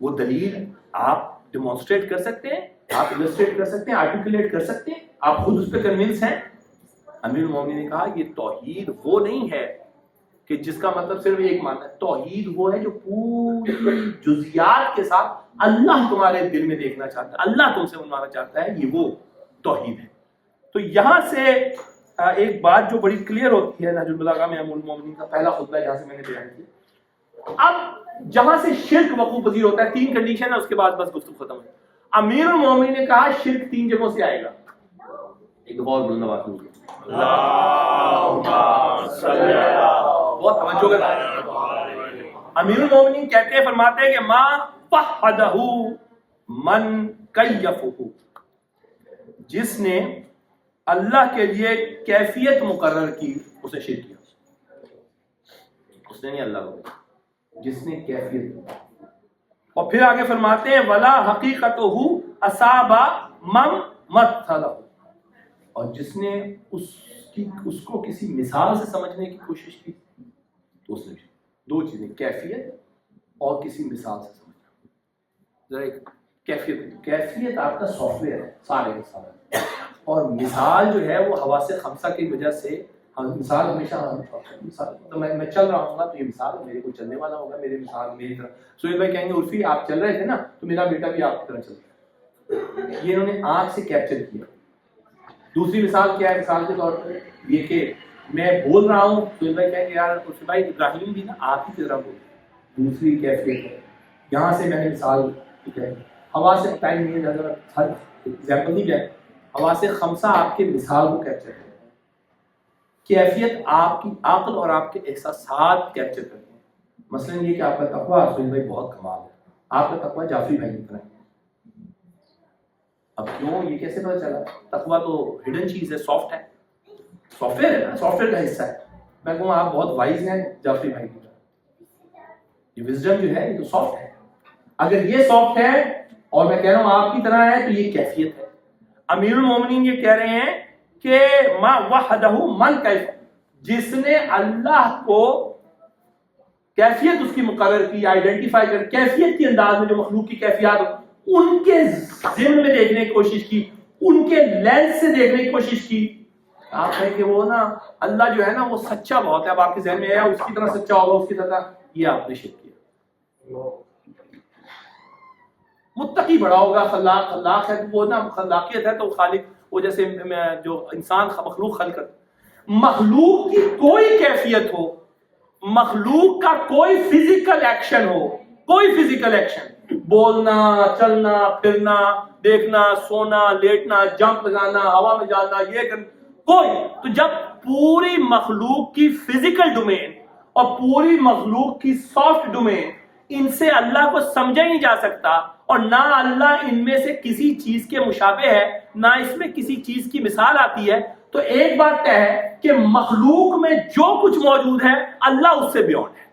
وہ دلیل آپ ڈیمونسٹریٹ کر سکتے ہیں, آپ السٹریٹ کر سکتے ہیں, آرٹیکولیٹ کر سکتے ہیں, آپ خود اس پہ کنونس ہیں؟ امیر المومنین نے کہا یہ توحید وہ نہیں ہے کہ جس کا مطلب صرف ایک ماننا ہے. توحید وہ ہے جو پوری جزیات کے ساتھ اللہ تمہارے دل میں دیکھنا چاہتا ہے, اللہ تم سے منوانا چاہتا ہے, یہ وہ توحید ہے. تو یہاں سے ایک بات جو بڑی کلیئر ہوتی ہے نہج البلاغہ میں امیر المومنین کا پہلا خطبہ جہاں سے میں نے بیان کیا. اب جہاں سے شرک وقوع پذیر ہوتا ہے, 3 کنڈیشن ہے, اس کے بعد بس گفتگو ختم ہے. امیر المومنین نے کہا شرک 3 جگہوں سے آئے گا. ایک بہت بلند آواز میں بہت توجہ کرنا. امیر المومنین کہتے ہیں, فرماتے ہیں کہ ما وحدہ من کیفہ, جس نے اللہ کے لیے کیفیت مقرر کی اسے شرک کیا. اس نے نہیں اللہ کو, جس نے کیفیت. اور پھر آگے فرماتے ہیں ولا حقیقتہ اصاب من مثلہ, اور جس نے اس کو کسی مثال سے سمجھنے کی کوشش کی تو اس نے 2 چیزیں, کیفیت اور کسی مثال سے سمجھنا. ذرا ایک کیفیت آپ کا سافٹ ویئر ہے سارے کے سارے, اور مثال جو ہے وہ حواس خمسہ کی وجہ سے. مثال ہمیشہ مثال تو میں چل رہا ہوں گا تو یہ مثال میرے کو چلنے والا ہوگا, میرے مثال میری طرح. سہیل بھائی کہیں گے عرفی آپ چل رہے تھے نا تو میرا بیٹا بھی آپ کی طرح چل رہا ہے. یہ انہوں نے آنکھ سے کیپچر کیا. دوسری مثال کیا ہے؟ مثال کے طور پر یہ کہ میں بول رہا ہوں تو بھائی کہیں گے یار اس بھائی ابراہیم بھی نا آپ ہی کی طرح بول، دوسری کیفیت ہے. یہاں سے میں نے مثال ٹھیک ہے ہوا سے ٹائم نہیں ہے زیادہ، ہر ایگزامپل نہیں ہے. ہوا سے خمسہ آپ کے مثال کو کیپچر کرتے ہیں، کیفیت آپ کی عقل اور آپ کے احساسات کیپچر کرتے ہیں. مثلاً یہ کہ آپ کا تقویٰ سہیل بھائی بہت کمال ہے، آپ کا تقویٰ جعفری بھائی کی طرح ہے. اب کیوں یہ کیسے پتا چلا؟ تقویٰ تو ہڈن چیز ہے، سافٹ ہے، سافٹ ویئر ہے نا، سافٹ ویئر کا حصہ ہے. میں کہوں آپ بہت وائز ہیں جعفری بھائی کی طرح، یہ وزڈم جو ہے یہ تو سافٹ ہے. اگر یہ سافٹ ہے اور میں کہہ رہا ہوں آپ کی طرح ہے تو یہ کیفیت ہے. امیر المومنین یہ کہہ رہے ہیں کہ ما وحدہ من کیف، جس نے اللہ کو کیفیت اس کی مقرر کی، آئیڈینٹیفائی کر کیفیت کے انداز میں جو مخلوق کی کیفیات ان کے ذہن میں دیکھنے کی کوشش کی، ان کے لینس سے دیکھنے کی کوشش کی. آپ کہیں کہ وہ نا اللہ جو ہے نا وہ سچا بہت ہے، اب آپ کے ذہن میں ہے اس کی طرح سچا ہوگا، اس کی طرح، یہ آپ نے شرک کیا. متقی بڑا ہوگا، خلاق خلاق ہے تو وہ نا خلاقیت ہے تو خالق، وہ جیسے جو انسان مخلوق خلق کرتا، مخلوق کی کوئی کیفیت ہو، مخلوق کا کوئی فزیکل ایکشن ہو، کوئی فزیکل ایکشن، بولنا، چلنا، پھرنا، دیکھنا، سونا، لیٹنا، جمپ لگانا، ہوا میں جانا، یہ کرنا، کوئی، تو جب پوری مخلوق کی فزیکل ڈومین اور پوری مخلوق کی سافٹ ڈومین ان سے اللہ کو سمجھا ہی نہیں جا سکتا، اور نہ اللہ ان میں سے کسی چیز کے مشابہ ہے، نہ اس میں کسی چیز کی مثال آتی ہے، تو ایک بات طے ہے کہ مخلوق میں جو کچھ موجود ہے اللہ اس سے بیونڈ ہے.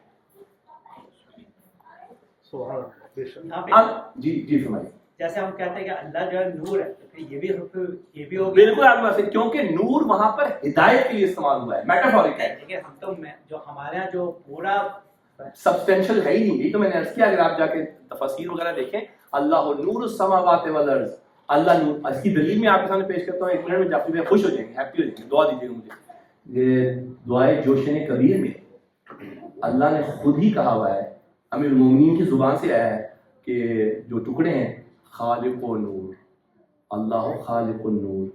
جی فرمائیے. جیسے ہم کہتے ہیں کہ اللہ جو ہے نور ہے، تو یہ بھی ہوگا. بالکل آپ بات ہے، کیونکہ نور وہاں پر ہدایت کے لیے استعمال ہوا ہے، میٹافورک ہے. لیکن ہم تو جو ہمارے یہاں جو پورا سبسٹینشل ہے ہی نہیں. یہی تو میں نے عرض کیا، اگر آپ جا کے تفاسیر وغیرہ دیکھیں، اللہ نور السماوات والارض، اللہ نور. اس کی دلیل میں آپ کے سامنے پیش کرتا ہوں، ایک منٹ میں جعفری بھائی خوش ہو جائیں گے، ہیپی ہو جائیں گے. دعا دیجیے گا مجھے. یہ دعائے جوشن کبیر میں اللہ نے خود ہی کہا ہوا ہے، امیر المومنین کی زبان سے آیا ہے کہ جو ٹکڑے ہیں، خالق و نور، اللہ خالق النور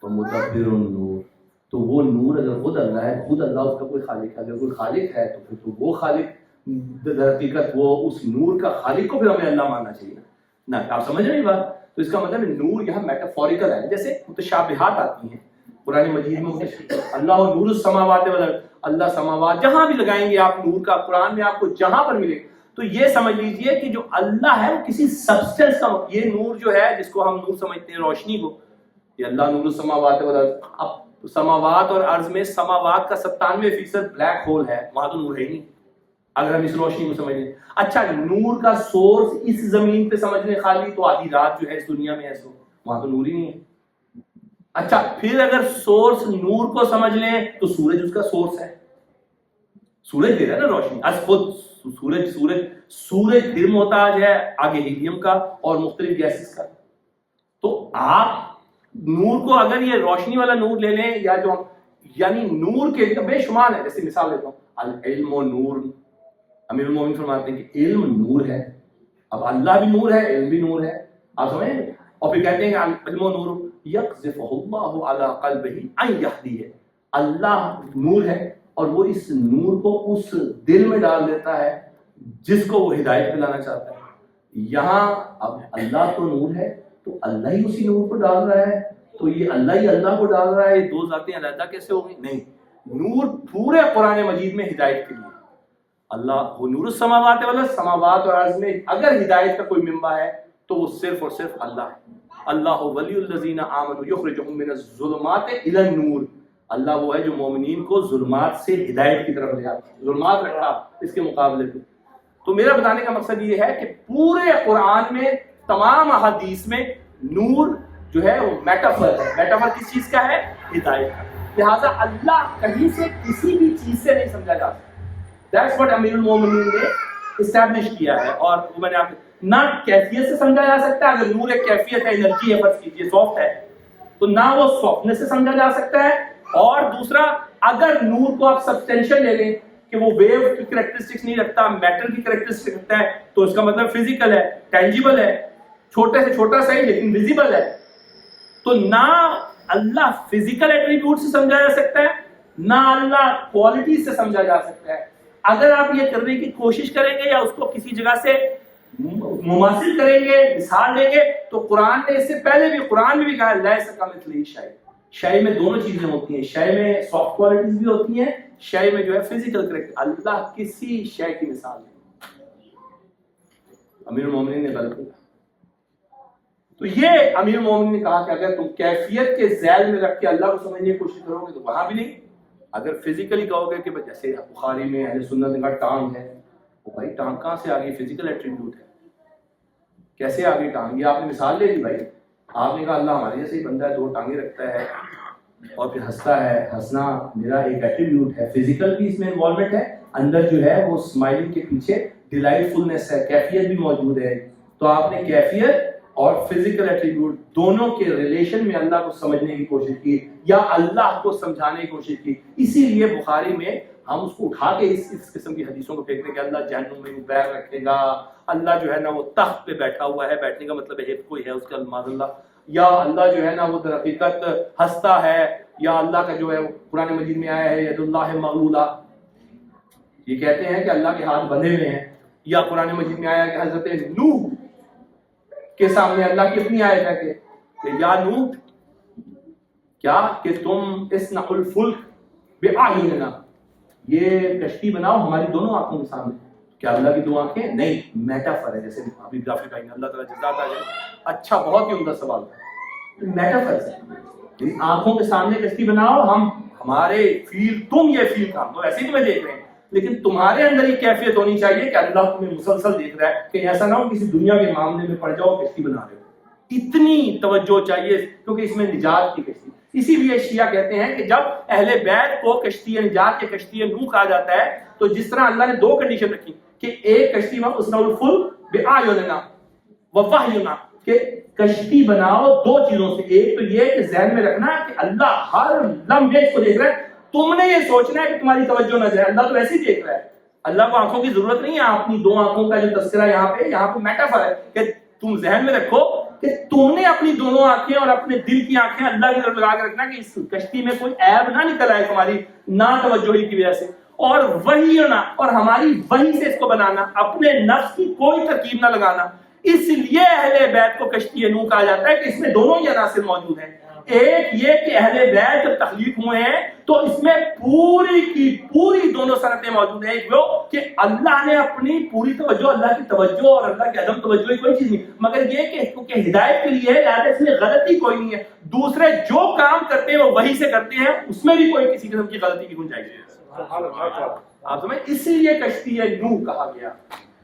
و مدبر النور. تو وہ نور اگر خود اللہ ہے، خود اللہ اس کا کوئی خالق ہے. اگر کوئی خالق ہے تو پھر تو وہ خالق در حقیقت وہ اس نور کا خالق کو پھر ہمیں اللہ ماننا چاہیے نا. آپ سمجھ رہے ہیں بات؟ تو اس کا مطلب نور یہاں میٹافوریکل ہے. جیسے متشابہات آتی ہیں قرآن مجید میں، اللہ نور السماوات والارض، اللہ سماوات، جہاں بھی لگائیں گے آپ نور کا، قرآن میں آپ کو جہاں پر ملے تو یہ سمجھ لیجئے کہ جو اللہ ہے وہ کسی سبسٹنس کا، یہ نور جو ہے جس کو ہم نور سمجھتے ہیں روشنی کو، یہ اللہ نور السماوات والارض. اب سماوات اور ارض میں سماوات کا 97% بلیک ہول ہے، وہاں تو نور ہے ہی نہیں اگر ہم اس روشنی کو سمجھ لیں. اچھا نور کا سورس اس زمین پہ سمجھ لیں خالی، تو آدھی رات جو ہے اس دنیا میں ہے سو وہاں تو نور ہی نہیں ہے. اچھا پھر اگر سورس نور کو سمجھ لیں تو سورج اس کا سورس ہے، سورج دے رہا ہے نا روشنی از خود. سورج پھر محتاج ہے آگے ہیلیم کا اور مختلف گیسز کا. تو آپ نور کو اگر یہ روشنی والا نور لے لیں، یا جو یعنی نور کے بے شمار ہے. جیسے مثال دیتا ہوں، العلم و نور، امیر المومنین فرماتے ہیں کہ علم نور ہے. اب اللہ بھی نور ہے، علم بھی نور ہے، آپ سمجھیں. اور پھر کہتے ہیں کہ علم و نور یقذفہ اللہ علی قلبہ ان یہدیہ، اللہ نور ہے اور وہ اس نور کو اس دل میں ڈال دیتا ہے جس کو وہ ہدایت پہ لانا چاہتا ہے. یہاں اب اللہ تو نور ہے تو اللہ ہی اسی نور کو ڈال رہا ہے، تو یہ اللہ ہی اللہ کو ڈال رہا ہے، یہ دو ذاتیں علیحدہ کیسے ہو گئی؟ نہیں، نور پورے قرآن مجید میں ہدایت کے لیے. اللہ وہ نور السماوات والارض، سماوات اور ارض میں اگر ہدایت کا کوئی منبع ہے تو وہ صرف اور صرف اللہ ہے. اللہ ولی الذین آمنوا یخرجہم من الظلمات الی النور، اللہ وہ ہے جو مومنین کو ظلمات سے ہدایت کی طرف لے آتا ہے. ظلمات رکھا اس کے مقابلے پہ. تو میرا بتانے کا مقصد یہ ہے کہ پورے قرآن میں تمام احادیث میں نور جو ہے وہ میٹافر ہے. میٹافر کس چیز کا ہے؟ ہدایت کا. لہٰذا اللہ کہیں سے کسی بھی چیز سے نہیں سمجھا جا سکتا. That's what امیر المومنین نے اسٹیبلش کیا ہے. اور وہ میں نے آپ نہ کیفیت سے سمجھا جا سکتا ہے. اگر نور ایک کیفیت ہے، انرجی ہے، فرض کیجیے سافٹ ہے، تو نہ وہ سافٹنس سے سمجھا جا سکتا ہے. اور دوسرا اگر نور کو آپ سبسٹینشل لے لیں کہ وہ ویو کی کریکٹرسٹکس نہیں رکھتا، میٹر کی کریکٹرسٹکس رکھتا ہے، تو اس کا مطلب فزیکل ہے، ٹینجیبل ہے، چھوٹے سے چھوٹا سا ہی لیکن ویزیبل ہے. تو نہ اللہ فزیکل ایٹریبیوٹ سے سمجھا جا سکتا ہے، نہ اللہ کوالٹیز سے سمجھا جا سکتا ہے. اگر آپ یہ کرنے کی کوشش کریں گے یا اس کو کسی جگہ سے مماثل کریں گے، مثال دیں گے، تو قرآن نے اس سے پہلے بھی قرآن میں بھی کہا لیس کمثلہ شیء. شے میں دونوں چیزیں ہوتی ہیں، شے میں سافٹ کوالٹیز بھی ہوتی ہیں، شے میں جو ہے فزیکل کریکٹر. اللہ کسی شے کی مثال نہیں. امیر المومنین نے غلط کیا. تو یہ امیر المومنین نے کہا کہ اگر تم کیفیت کے ذیل میں رکھ کے اللہ کو سمجھنے کی کوشش کرو گے تو وہاں بھی نہیں. اگر فزیکلی کہو گے کہ جیسے بخاری میں اہل سنت نے کہا ٹانگ ہے، وہ بھائی ٹانگ کہاں سے آ گئی؟ فزیکل ایٹریبیوٹ ہے، کیسے آ گئی ٹانگ؟ یہ آپ نے مثال لے دی بھائی. آپ نے کہا اللہ ہمارے جیسے ہی بندہ ہے، 2 ٹانگیں رکھتا ہے اور پھر ہنستا ہے. ہنسنا میرا ایک ایٹریبیوٹ ہے، فزیکل بھی اس میں انوالومنٹ ہے، اندر جو ہے وہ اسمائلنگ کے پیچھے ڈیلائٹ فلنس ہے، کیفیت بھی موجود ہے. تو آپ نے کیفیت اور فزیکل ایٹریبیوٹ دونوں کے ریلیشن میں اللہ کو سمجھنے کی کوشش کی یا اللہ کو سمجھانے کی کوشش کی. اسی لیے بخاری میں ہم اس کو اٹھا کے اس قسم کی حدیثوں کو پھینکتے ہیں کہ اللہ جہنم میں پیر رکھے گا، اللہ جو ہے نا وہ تخت پہ بیٹھا ہوا ہے، بیٹھنے کا مطلب ہے کوئی ہے اس کا معاذ اللہ، یا اللہ جو ہے نا وہ در حقیقت ہنستا ہے، یا اللہ کا جو ہے قرآن مجید میں آیا ہے ید اللہ مغلولہ، یہ کہتے ہیں کہ اللہ کے ہاتھ بندھے ہوئے ہیں. یا قرآن مجید میں آیا کہ حضرت نوح کے سامنے اللہ کی اپنی آیت ہے کہ یا نوح کیا کہ تم اصنع الفلک بأعیننا، یہ کشتی بناؤ ہماری دونوں آنکھوں کے سامنے. کیا اللہ کی 2 آنکھیں؟ نہیں، میٹافر ہے. جیسے ابھی گرافک آئیں گے، اللہ تعالیٰ جزاک اللہ. اچھا، بہت ہی عمدہ سوال ہے. میٹافر ہے، آنکھوں کے سامنے کشتی بناؤ، ہم ہمارے فیل، تم یہ فیل کا تو ایسے ہی تمہیں دیکھ رہے ہیں، لیکن تمہارے اندر یہ کیفیت ہونی چاہیے کہ اللہ تمہیں مسلسل دیکھ رہا ہے، کہ ایسا نہ ہو کسی دنیا کے معاملے میں پڑ جاؤ کشتی بنا رہے ہو. اتنی توجہ چاہیے کیونکہ اس میں نجات کی کشتی. اسی لیے شیعہ کہتے ہیں کہ جب اہل بیت کو کشتی نجات یا کشتی نوح کہا جاتا ہے تو جس طرح اللہ نے 2 کنڈیشن رکھی کہ ایک کشتی میں اصنع الفلک بأعیننا ووحینا، کہ کشتی بناؤ 2 چیزوں سے. ایک تو یہ کہ ذہن میں رکھنا کہ اللہ ہر لمحے اس کو دیکھ رہا ہے، تم نے یہ سوچنا ہے کہ تمہاری توجہ نہ جائے، اللہ تو ویسے ہی دیکھ رہا ہے. اللہ کو آنکھوں کی ضرورت نہیں ہے. اپنی 2 آنکھوں کا جو تذکرہ یہاں پہ میٹافر ہے کہ تم ذہن میں رکھو کہ تم نے اپنی دونوں آنکھیں اور اپنے دل کی آنکھیں اللہ کی طرف لگا کے رکھنا کہ اس کشتی میں کوئی عیب نہ نکل آئے تمہاری نا توجہی کی وجہ سے. اور وہی ہونا اور ہماری وہی سے اس کو بنانا، اپنے نفس کی کوئی ترکیب نہ لگانا. اس لیے اہل بیت کو کشتی نوح کہا جاتا ہے کہ اس میں دونوں ہی عناصر موجود ہیں. ایک یہ کہ اہل بیت جب تخلیق ہوئے ہیں تو اس میں پوری کی پوری دونوں صنعتیں موجود ہیں. ایک وہ کہ اللہ نے اپنی پوری توجہ، اللہ کی توجہ اور اللہ کی عدم توجہ کوئی چیز نہیں، مگر یہ کہ کیونکہ ہدایت کے لیے ہے لہٰذا اس میں غلطی کوئی نہیں ہے. دوسرے جو کام کرتے ہیں وہ وہی سے کرتے ہیں، اس میں بھی کوئی کسی قسم کی غلطی کی گنجائش نہیں. آپ سمجھ، اسی لیے کشتی نوح کہا گیا.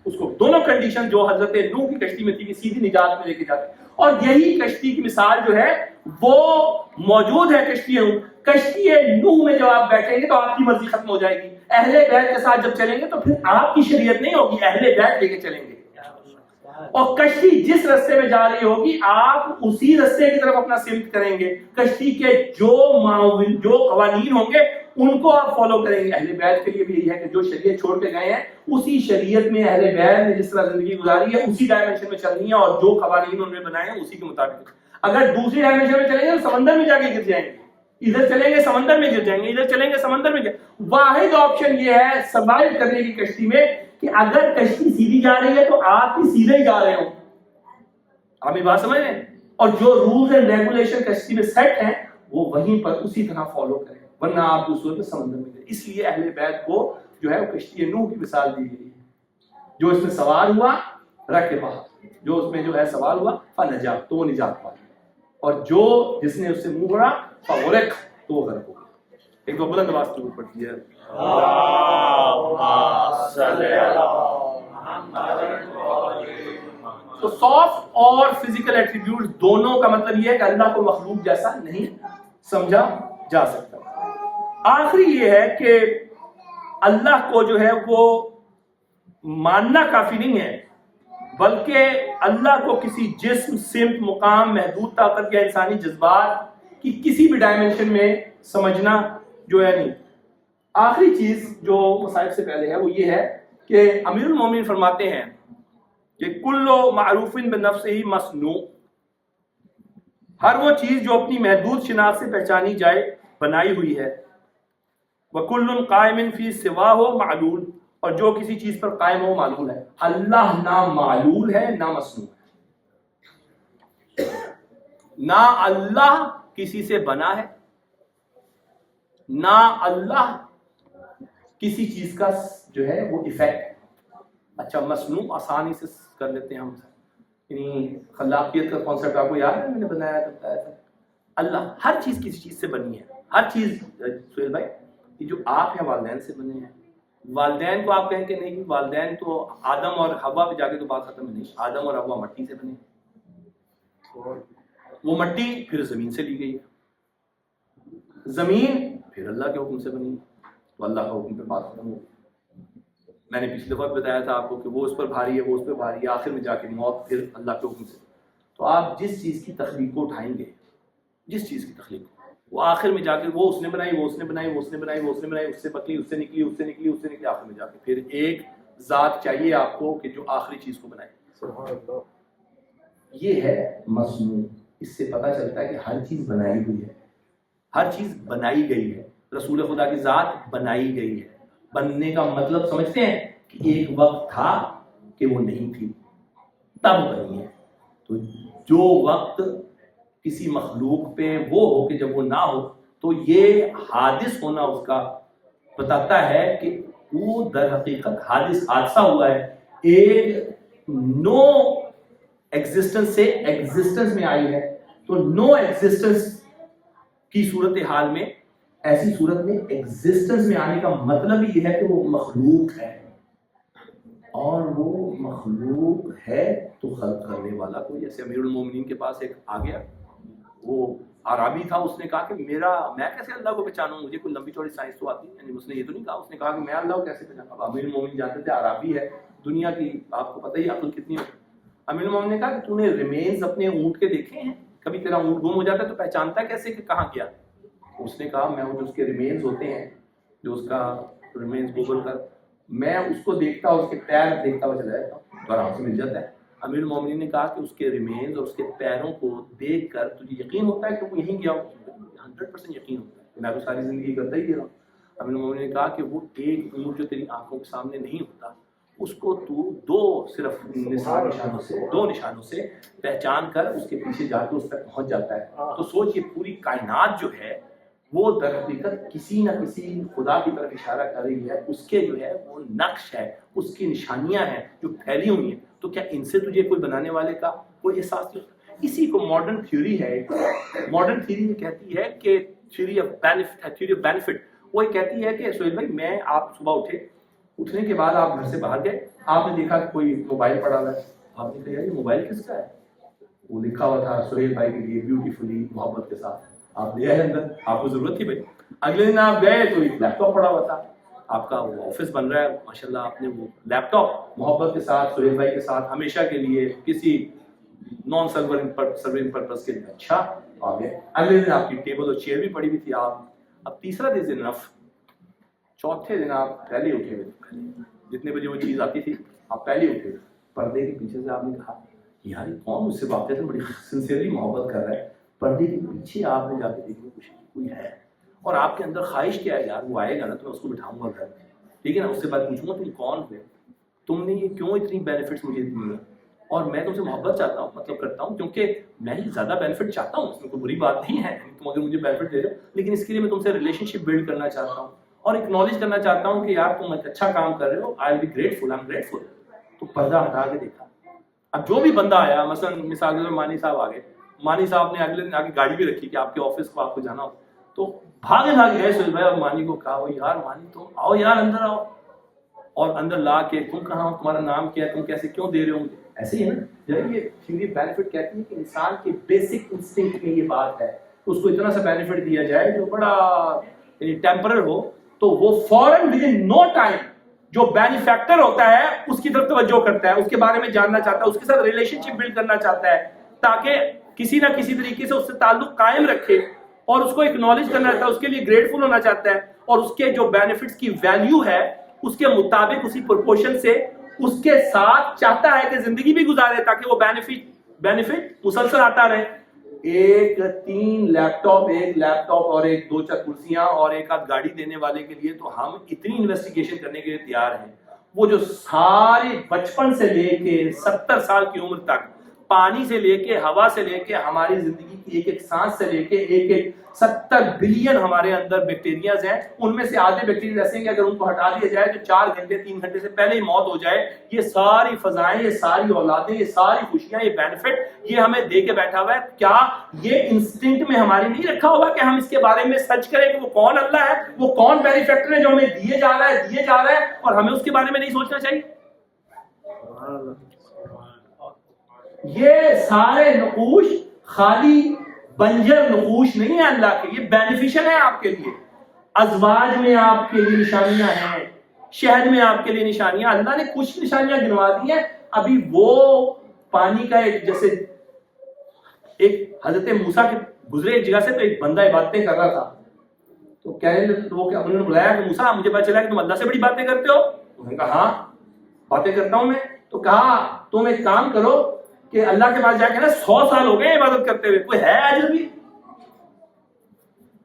اس کو دونوں کنڈیشن جو حضرت نوح کی کشتی میں تھی کہ سیدھی نجات میں لے کے جاتے، اور یہی کشتی کی مثال جو ہے وہ موجود ہے کشتی نوح. کشتی نوح میں جب آپ بیٹھیں گے تو آپ کی مرضی ختم ہو جائے گی. اہل بیت کے ساتھ جب چلیں گے تو پھر آپ کی شریعت نہیں ہوگی، اہل بیت لے کے چلیں گے. اور کشتی جس رستے میں جا رہی ہوگی آپ اسی رستے کی طرف اپنا سمت کریں گے. کشتی کے جو قوانین ہوں گے ان کو آپ فالو کریں گے. اہل بیت کے لیے بھی یہی ہے کہ جو شریعت چھوڑ کے گئے ہیں اسی شریعت میں اہل بیت نے جس طرح زندگی گزاری ہے اسی ڈائمنشن میں چلنی ہے، اور جو قوانین انہوں نے بنائے ہیں اسی کے مطابق. اگر دوسری ڈائمنشن میں چلیں گے تو سمندر میں جا کے گر جائیں گے. ادھر چلیں گے سمندر میں گر جائیں گے، ادھر چلیں گے سمندر میں. واحد آپشن یہ ہے سروائیو کرنے کی کشتی میں کہ اگر کشتی سیدھی جا رہی ہے تو آپ بھی سیدھے ہی جا رہے ہوں. آپ یہ بات سمجھ رہے ہیں؟ اور جو رولز اینڈ ریگولیشن کشتی میں سیٹ ہیں وہ وہیں پر اسی طرح فالو کریں، ورنہ آپ دوسروں کے سمندر میں گئے. اس لیے اہل بیت کو جو ہے وہ کشتی نوح کی مثال دی گئی ہے. جو اس میں سوار ہوا رکھ پا، جو اس میں جو ہے سوار ہوا فنجا تو وہ نجات پا، اور جو جس نے اس سے منہ موڑا فغرق تو وہ غرق ہو گیا. ایک دو بلند آواز سے پڑھتی ہے تو سافٹ اور فزیکل ایٹریبیوٹس دونوں کا مطلب یہ ہے کہ اللہ کو مخلوق جیسا نہیں سمجھا جا سکتا. آخری یہ ہے کہ اللہ کو جو ہے وہ ماننا کافی نہیں ہے، بلکہ اللہ کو کسی جسم، سمت، مقام، محدود طاقت یا انسانی جذبات کی کسی بھی ڈائمنشن میں سمجھنا جو ہے نہیں. آخری چیز جو مصائب سے پہلے ہے وہ یہ ہے کہ امیر المومنین فرماتے ہیں کہ کل معروف بنفسہ مصنوع، ہر وہ چیز جو اپنی محدود شناخت سے پہچانی جائے بنائی ہوئی ہے. وَكُلٌّ قَائِمٍ فِي سِوَاهُ مَعْلُولٌ، اور جو کسی چیز پر قائم ہو معلول ہے. اللہ نہ معلول ہے نہ مصنوع ہے، نہ اللہ کسی سے بنا ہے، نہ اللہ کسی چیز کا جو ہے وہ ایفیکٹ ہے. اچھا مصنوع آسانی سے کر لیتے ہیں ہم، یعنی خلاقیت کا کانسیپٹ آپ کو یاد ہے میں نے بنایا تھا. اللہ ہر چیز کسی چیز سے بنی ہے، ہر چیز. سہیل بھائی یہ جو آپ ہیں والدین سے بنے ہیں، والدین کو آپ کہیں کہ نہیں والدین تو آدم اور حوا پہ جا کے تو بات ختم نہیں، آدم اور حوا مٹی سے بنے، وہ مٹی پھر زمین سے لی گئی، زمین پھر اللہ کے حکم سے بنی، تو اللہ کا حکم پہ بات ختم ہو. میں نے پچھلی دفعہ بتایا تھا آپ کو کہ وہ اس پر بھاری ہے، وہ اس پہ بھاری ہے، آخر میں جا کے موت پھر اللہ کے حکم سے. تو آپ جس چیز کی تخلیق کو اٹھائیں گے، جس چیز کی تخلیق وہ آخر میں جا کے وہ اس نے بنائی، وہ اس نے بنائی، وہ اس نے بنائی، وہ اس نے بنائی، اس سے پکڑی، اس سے نکلی، اس سے نکلی، اس سے نکلی، آخر میں جا کے پھر ایک ذات چاہیے آپ کو کہ جو آخری چیز کو بنائے. سبحان اللہ. یہ ہے مصنوع. اس سے پتہ چلتا ہے کہ ہر چیز بنائی ہوئی ہے، ہر چیز بنائی گئی ہے. رسول خدا کی ذات بنائی گئی ہے. بننے کا مطلب سمجھتے ہیں کہ ایک وقت تھا کہ وہ نہیں تھی تب بنی ہے. تو جو وقت کسی مخلوق پہ وہ ہو کہ جب وہ نہ ہو، تو یہ حادث ہونا اس کا بتاتا ہے کہ وہ در حقیقت حادثہ ہوا ہے. ایک نو ایگزسٹنس سے ایگزسٹنس میں آئی ہے. تو نو ایگزسٹنس کی صورتحال میں، ایسی صورت میں ایگزسٹنس میں آنے کا مطلب یہ ہے کہ وہ مخلوق ہے، اور وہ مخلوق ہے تو خلق کرنے والا کوئی. جیسے امیر المومنین کے پاس ایک آ گیا، وہ عربی تھا، اس نے کہا کہ میں کیسے اللہ کو پہچانوں، مجھے کوئی لمبی چوڑی سائنس تو آتی ہے. یعنی اس نے یہ تو نہیں کہا، اس نے کہا کہ میں اللہ کو کیسے پہچانوں. اب امیر المومنین جانتے تھے عربی ہے، دنیا کی آپ کو پتہ ہی عقل کتنی ہوتی ہے. امیر المومنین نے کہا کہ تو نے ریمینز اپنے اونٹ کے دیکھے ہیں؟ کبھی تیرا اونٹ گم ہو جاتا ہے تو پہچانتا ہے کیسے کہ کہاں گیا؟ اس نے کہا میں وہ جو اس کے ریمینز ہوتے ہیں، جو اس کا ریمینز گوگل کر، میں اس کو دیکھتا ہوں، اس کے پیر دیکھتا ہوا چلا جاتا ہوں تو آرام سے مل جاتا ہے. امیر المومنین نے کہا کہ اس کے ریمینز اور اس کے پیروں کو دیکھ کر تجھے یقین ہوتا ہے کہ وہ یہیں گیا ہو؟ 100% یقین ہوتا ہے. میں تو ساری زندگی کرتا ہی رہا ہوں. امیر المومنین نے کہا کہ وہ ایک اونٹ جو تیری آنکھوں کے سامنے نہیں ہوتا، اس کو تو دو نشانوں سے پہچان کر اس کے پیچھے جا کے اس تک پہنچ جاتا ہے. تو سوچ، یہ پوری کائنات جو ہے وہ در حقیقت کسی نہ کسی خدا کی طرف اشارہ کر رہی ہے. اس کے جو ہے وہ نقش ہے، اس کی نشانیاں ہیں جو پھیلی ہوئی ہیں. تو کیا ان سے تجھے کوئی بنانے والے کا کوئی احساس نہیں ہوتا؟ اسی کو ماڈرن تھیوری ہے. ماڈرن تھیوری یہ کہتی ہے کہ تھیوری آف بینیفٹ، وہ یہ کہتی ہے کہ سہیل بھائی میں آپ صبح اٹھنے کے بعد آپ گھر سے باہر گئے، آپ نے دیکھا کہ کوئی موبائل پڑا ہوا ہے، آپ نے کہا یہ موبائل کس کا ہے؟ وہ لکھا ہوا تھا سہیل بھائی کے لیے بیوٹیفلی، محبت کے ساتھ. آپ لے آئے اندر، آپ کو ضرورت تھی بھائی. اگلے دن آپ گئے تو ایک لیپ ٹاپ پڑا ہوا تھا، آپ کا وہ آفس بن رہا ہے ماشاءاللہ، آپ نے وہ لیپ ٹاپ محبت کے ساتھ سہیل بھائی کے ساتھ ہمیشہ کے لیے کسی نان سرونگ پرپز کے لیے اچھا آ گئے. اگلے دن آپ کی ٹیبل اور چیئر بھی پڑی ہوئی تھی. آپ اب تیسرا دن رف، چوتھے دن آپ پہلے اٹھے ہوئے تھے، جتنے بجے وہ چیز آتی تھی آپ پہلے اٹھے ہوئے. پردے کے پیچھے سے آپ نے کہا یار یہ کون مجھ سے واقعی بڑی سنسیئرلی محبت کر رہا ہے. پردے کے پیچھے آپ نے جا کے دیکھنے کی کوشش کی کوئی ہے، اور آپ کے اندر خواہش کیا ہے یار وہ آئے گا نا تو میں اس کو بٹھاؤں گا گھر، ٹھیک ہے نا، اس سے بعد پوچھوں گا تم کون ہوئے، تم نے یہ کیوں اتنی بینیفٹس مجھے دی ہیں، اور میں تم سے محبت چاہتا ہوں، مطلب کرتا ہوں کیونکہ میں ہی زیادہ بینیفٹ چاہتا ہوں. اس میں کوئی بری بات نہیں ہے تم اگر مجھے بینیفٹ دے رہے ہو، لیکن اس کے لیے میں تم سے ریلیشن شپ بلڈ کرنا چاہتا ہوں اور اکنالج کرنا چاہتا ہوں کہ یار تم ایک اچھا کام کر رہے ہو، I will be grateful, I am grateful. تو پردہ ہٹا کے دیکھا. اب جو بھی بندہ آیا، مثلا مثال کے مانی صاحب آ گئے، مانی صاحب نے اگلے دن آگے گاڑی بھی رکھی کہ آپ کے آفس کو آپ کو جانا ہو، تو بھاگے گئے سہیل بھائی اور مانی کو کہا یار مانی تو آؤ یار اندر آؤ، اور اندر لا کے تم کہاں ہو، تمہارا نام کیا ہے، تم کیسے کیوں دے رہے ہو مجھے. ایسے ہی ہے نا، جب یہ تھیوری بینیفٹ کہتی ہے کہ انسان کے بیسک انسٹنکٹ میں یہ بات ہے، اس کو اتنا سا بینیفٹ دیا جائے جو بڑا ٹیمپرر ہو، تو وہ فوراً ود ان نو ٹائم جو بینیفیکٹر ہوتا ہے اس کی طرف توجہ کرتا ہے، اس کے بارے میں جاننا چاہتا ہے، اس کے ساتھ ریلیشن شپ بلڈ کرنا چاہتا ہے تاکہ کسی نہ کسی طریقے سے اس سے تعلق قائم رکھے، اور اس کو اکنالج کرنا چاہتا ہے، اس کے لیے گریٹفل ہونا چاہتا ہے، اور اس کے جو بینیفٹس کی ویلیو ہے اس کے مطابق اسی پرپورشن سے اس کے ساتھ چاہتا ہے کہ زندگی بھی گزارے تاکہ وہ بینیفٹ مسلسل آتا رہے. ایک 3 لیپ ٹاپ، ایک لیپ ٹاپ اور ایک 2-4 کرسیاں اور ایک آدھ گاڑی دینے والے کے لیے تو ہم اتنی انویسٹیگیشن کرنے کے لیے تیار ہیں. وہ جو ساری بچپن سے لے کے 70 سال کی عمر تک، پانی سے لے کے ہوا سے لے کے ہماری زندگی کی ایک ایک سانس سے لے کے ایک ایک 70 بلین ہمارے اندر بیکٹیریاز ہیں. ان میں سے آدھے بیکٹیریاز ایسے ہیں کہ اگر ان کو ہٹا دیا جائے تو 4 گھنٹے 3 گھنٹے سے پہلے ہی موت ہو جائے. یہ ساری فضائیں، یہ ساری اولادیں، یہ ساری خوشیاں، یہ بینیفٹ یہ ہمیں دے کے بیٹھا ہوا ہے. کیا یہ انسٹنکٹ میں ہماری نہیں رکھا ہوگا کہ ہم اس کے بارے میں سرچ کریں کہ وہ کون اللہ ہے، وہ کون بینیفیکٹر ہے جو ہمیں دیے جا رہا ہے اور ہمیں اس کے بارے میں نہیں سوچنا چاہیے؟ یہ سارے نقوش خالی بنجر نقوش نہیں ہے اللہ کے، یہ بینیفیشل ہے آپ کے لیے. ازواج میں آپ کے لیے نشانیاں ہیں، شہد میں آپ کے لیے نشانیاں. اللہ نے کچھ نشانیاں گنوا دی ہیں. ابھی وہ پانی کا ایک، جیسے ایک حضرت موسیٰ کے گزرے ایک جگہ سے تو ایک بندہ عبادتیں کر رہا تھا، تو انہوں نے بلایا کہ موسیٰ مجھے پتا چلا کہ تم اللہ سے بڑی باتیں کرتے ہو. انہوں نے کہا ہاں باتیں کرتا ہوں میں. تو کہا تم ایک کام کرو کہ اللہ کے پاس جا کے نا 100 سال ہو گئے عبادت کرتے ہوئے، کوئی ہے اجر بھی؟